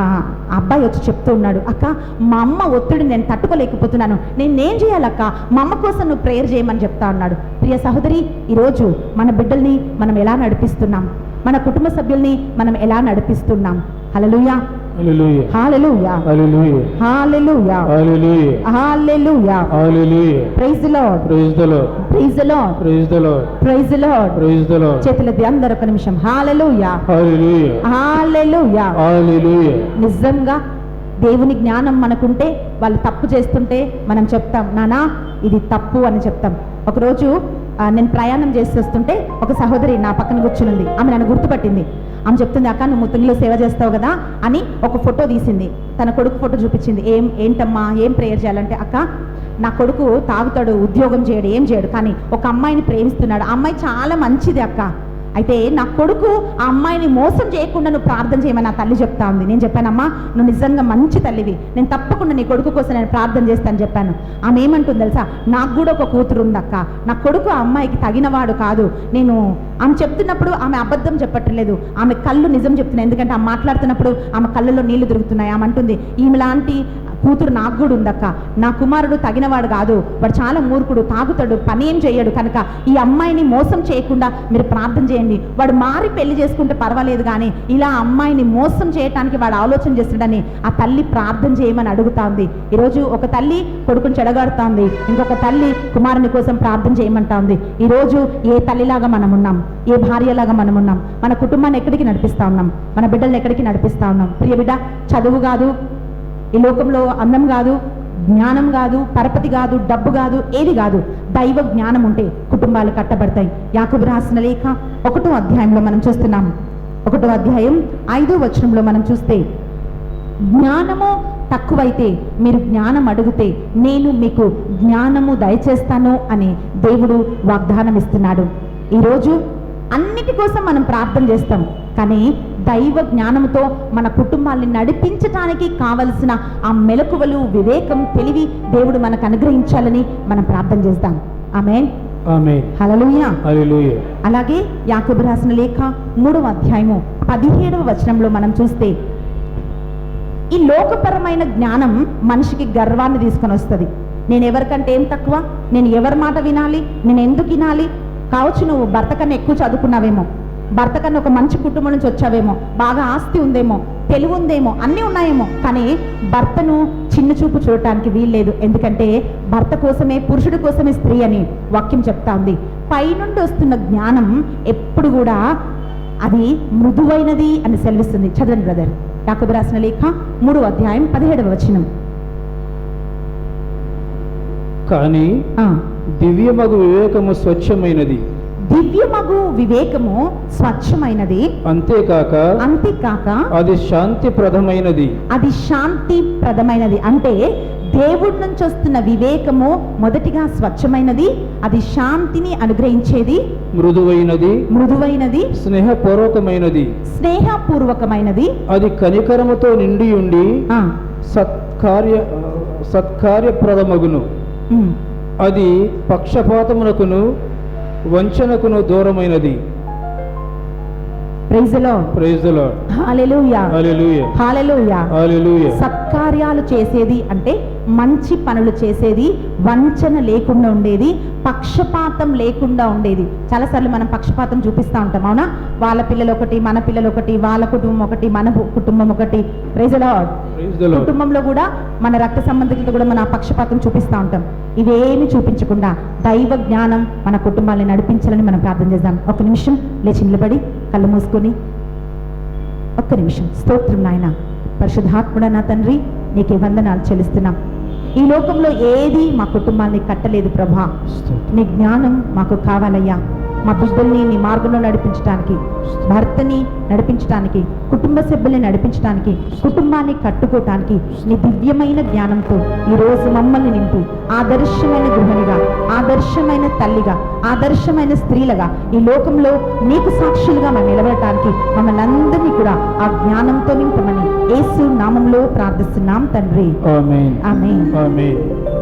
అబ్బాయి వచ్చి చెప్తూ ఉన్నాడు, అక్క మా అమ్మ ఒత్తిడి నేను తట్టుకోలేకపోతున్నాను, నేనేం చేయాలక్క, మా అమ్మ కోసం నువ్వు ప్రేయర్ చేయమని చెప్తా ఉన్నాడు. ప్రియ సహోదరి, ఈరోజు మన బిడ్డల్ని మనం ఎలా నడిపిస్తున్నాం, మన కుటుంబ సభ్యుల్ని మనం ఎలా నడిపిస్తున్నాం? Hallelujah, hallelujah, hallelujah, hallelujah, hallelujah, hallelujah, hallelujah, hallelujah. Praise the Lord, praise the Lord, praise the Lord, praise the Lord, praise the Lord. Praise the Lord. చేతులెత్తి అందరూ ఒక నిమిషం హల్లెలూయా, హల్లెలూయా, హల్లెలూయా. హల్లెలూయా. నిజంగా దేవుని జ్ఞానం మనకుంటే వాళ్ళు తప్పు చేస్తుంటే మనం చెప్తాం, నానా ఇది తప్పు అని చెప్తాం. ఒకరోజు నేను ప్రయాణం చేసి వస్తుంటే ఒక సహోదరి నా పక్కన కూర్చునింది. ఆమె నన్ను గుర్తుపట్టింది. ఆమె చెప్తుంది, అక్క నువ్వు ముత్తంగిలో సేవ చేస్తావు కదా అని ఒక ఫోటో తీసింది. తన కొడుకు ఫోటో చూపించింది. ఏంటమ్మా ఏం ప్రేయర్ చేయాలంటే, అక్క నా కొడుకు తాగుతాడు, ఉద్యోగం చేయడు, ఏం చేయడు, కానీ ఒక అమ్మాయిని ప్రేమిస్తున్నాడు, ఆ అమ్మాయి చాలా మంచిది అక్క, అయితే నా కొడుకు ఆ అమ్మాయిని మోసం చేయకుండా నువ్వు ప్రార్థన చేయమని నా తల్లి చెప్తా ఉంది. నేను చెప్పానమ్మా నువ్వు నిజంగా మంచి తల్లివి, నేను తప్పకుండా నీ కొడుకు కోసం నేను ప్రార్థన చేస్తాను చెప్పాను. ఆమె ఏమంటుంది తెలుసా, నాకు కూడా ఒక కూతురు ఉందక్క, నా కొడుకు ఆ అమ్మాయికి తగినవాడు కాదు. నేను ఆమె చెప్తున్నప్పుడు ఆమె అబద్ధం చెప్పట్లేదు, ఆమె కళ్ళు నిజం చెప్తున్నాయి. ఎందుకంటే ఆమె మాట్లాడుతున్నప్పుడు ఆమె కళ్ళలో నీళ్లు తిరుగుతున్నాయి. ఆమె అంటుంది, ఈమె లాంటి కూతురు నాకు కూడా ఉందక్క, నా కుమారుడు తగినవాడు కాదు, వాడు చాలా మూర్ఖుడు, తాగుతాడు, పని ఏం చేయడు, కనుక ఈ అమ్మాయిని మోసం చేయకుండా మీరు ప్రార్థన చేయండి, వాడు మారి పెళ్లి చేసుకుంటే పర్వాలేదు, కానీ ఇలా అమ్మాయిని మోసం చేయటానికి వాడు ఆలోచన చేస్తాడని ఆ తల్లి ప్రార్థన చేయమని అడుగుతా ఉంది. ఈరోజు ఒక తల్లి కొడుకుని చెడగడుతా ఉంది, ఇంకొక తల్లి కుమారుని కోసం ప్రార్థన చేయమంటా ఉంది. ఈరోజు ఏ తల్లిలాగా మనం ఉన్నాం, ఏ భార్యలాగా మనం ఉన్నాం, మన కుటుంబాన్ని ఎక్కడికి నడిపిస్తా ఉన్నాం, మన బిడ్డల్ని ఎక్కడికి నడిపిస్తా ఉన్నాం? ప్రియ బిడ్డ, చదువు కాదు, ఈ లోకంలో అందం కాదు, జ్ఞానం కాదు, పరపతి కాదు, డబ్బు కాదు, ఏది కాదు, దైవ జ్ఞానం ఉంటే కుటుంబాలు కట్టబడతాయి. యాకోబు రాసిన లేఖ 1వ అధ్యాయంలో మనం చూస్తున్నాం. 1వ అధ్యాయం 5వ వచనంలో మనం చూస్తే, జ్ఞానము తక్కువైతే మీరు జ్ఞానం అడిగితే నేను మీకు జ్ఞానము దయచేస్తాను అని దేవుడు వాగ్దానం ఇస్తున్నాడు. ఈరోజు అన్నిటి కోసం మనం ప్రార్థన చేస్తాం, కానీ దైవ జ్ఞానంతో మన కుటుంబాన్ని నడిపించటానికి కావలసిన ఆ మెలకువలు, వివేకం, తెలివి దేవుడు మనకు అనుగ్రహించాలని మనం ప్రార్థన చేస్తాం. ఆమేన్, ఆమేన్, హల్లెలూయా, హల్లెలూయా. అలాగే యాకోబు రాసిన లేఖ 3వ అధ్యాయము 17వ వచనంలో మనం చూస్తే, ఈ లోకపరమైన జ్ఞానం మనిషికి గర్వాన్ని తీసుకొని వస్తుంది. నేను ఎవరికంటే ఏం తక్కువ, నేను ఎవరి మాట వినాలి, నేను ఎందుకు వినాలి? కావచ్చు నువ్వు భర్త కన్నా ఎక్కువ చదువుకున్నావేమో, భర్త కన్నా ఒక మంచి కుటుంబం నుంచి వచ్చావేమో, బాగా ఆస్తి ఉందేమో, తెలివి ఉందేమో, అన్నీ ఉన్నాయేమో, కానీ భర్తను చిన్న చూపు చూడటానికి వీల్లేదు. ఎందుకంటే భర్త కోసమే, పురుషుడి కోసమే స్త్రీ అని వాక్యం చెప్తా ఉంది. పైనుండి వస్తున్న జ్ఞానం ఎప్పుడు కూడా అది మృదువైనది అని సెలవిస్తుంది. చదవండి బ్రదర్, యాకోబు రాసిన లేఖ 3వ అధ్యాయం 17వ వచనం. కానీ దివ్యమగు వివేకము స్వచ్ఛమైనది, దివ్యమగు వివేకము స్వచ్ఛమైనది, అంతేకాక అది శాంతిప్రదమైనది. అది శాంతిప్రదమైనది అంటే దేవుడి నుంచి వస్తున్న వివేకము మొదటిగా స్వచ్ఛమైనది, అది శాంతిని అనుగ్రహించేది, మృదువైనది, స్నేహపూర్వకమైనది, అది కనికరముతో నిండి ఉండి సత్కార్యప్రదమగును. అది పక్షపాతమునకును వంచనకును దూరమైనది. Praise the Lord. Praise the Lord. Hallelujah. Hallelujah. Hallelujah. Hallelujah. సత్కార్యాలు చేసేది అంటే మంచి పనులు చేసేది, వంచన లేకుండా ఉండేది, పక్షపాతం లేకుండా ఉండేది. చాలాసార్లు మనం పక్షపాతం చూపిస్తూ ఉంటాం, అవునా? వాళ్ళ పిల్లలు ఒకటి, మన పిల్లలు ఒకటి, వాళ్ళ కుటుంబం ఒకటి, మన కుటుంబం ఒకటి. Praise the Lord. Praise the Lord. కుటుంబంలో కూడా మన రక్త సంబంధికులతో కూడా మన పక్షపాతం చూపిస్తూ ఉంటాం. ఇవేమి చూపించకుండా దైవ జ్ఞానం మన కుటుంబాన్ని నడిపించాలని మనం ప్రార్థన చేద్దాం. ఒక నిమిషం లేచి నిలబడి కళ్ళు మూసుకొని ఒక్క నిమిషం. స్తోత్రం నాయన. పరిశుద్ధాత్ముడా నా తండ్రి, నీకే వందనాలు చెల్లిస్తున్నాం. ఈ లోకంలో ఏది మా కుటుంబాన్ని కట్టలేదు ప్రభా. నీ జ్ఞానం మాకు కావాలయ్యా. మా బిడ్డల్ని నీ మార్గంలో నడిపించడానికి, భర్తని నడిపించడానికి, కుటుంబ సభ్యుల్ని నడిపించడానికి, కుటుంబాన్ని కట్టుకోవటానికి నీ దివ్యమైన జ్ఞానంతో ఈరోజు మమ్మల్ని నింపి ఆదర్శమైన గృహిణిగా, ఆదర్శమైన తల్లిగా, ఆదర్శమైన స్త్రీలుగా ఈ లోకంలో నీకు సాక్షులుగా మేము నిలబడటానికి మమ్మల్ని అందరినీ కూడా ఆ జ్ఞానంతో నింపమని యేసు నామంలో ప్రార్థిస్తున్నాం తండ్రి. ఆమేన్. ఆమేన్. ఆమేన్.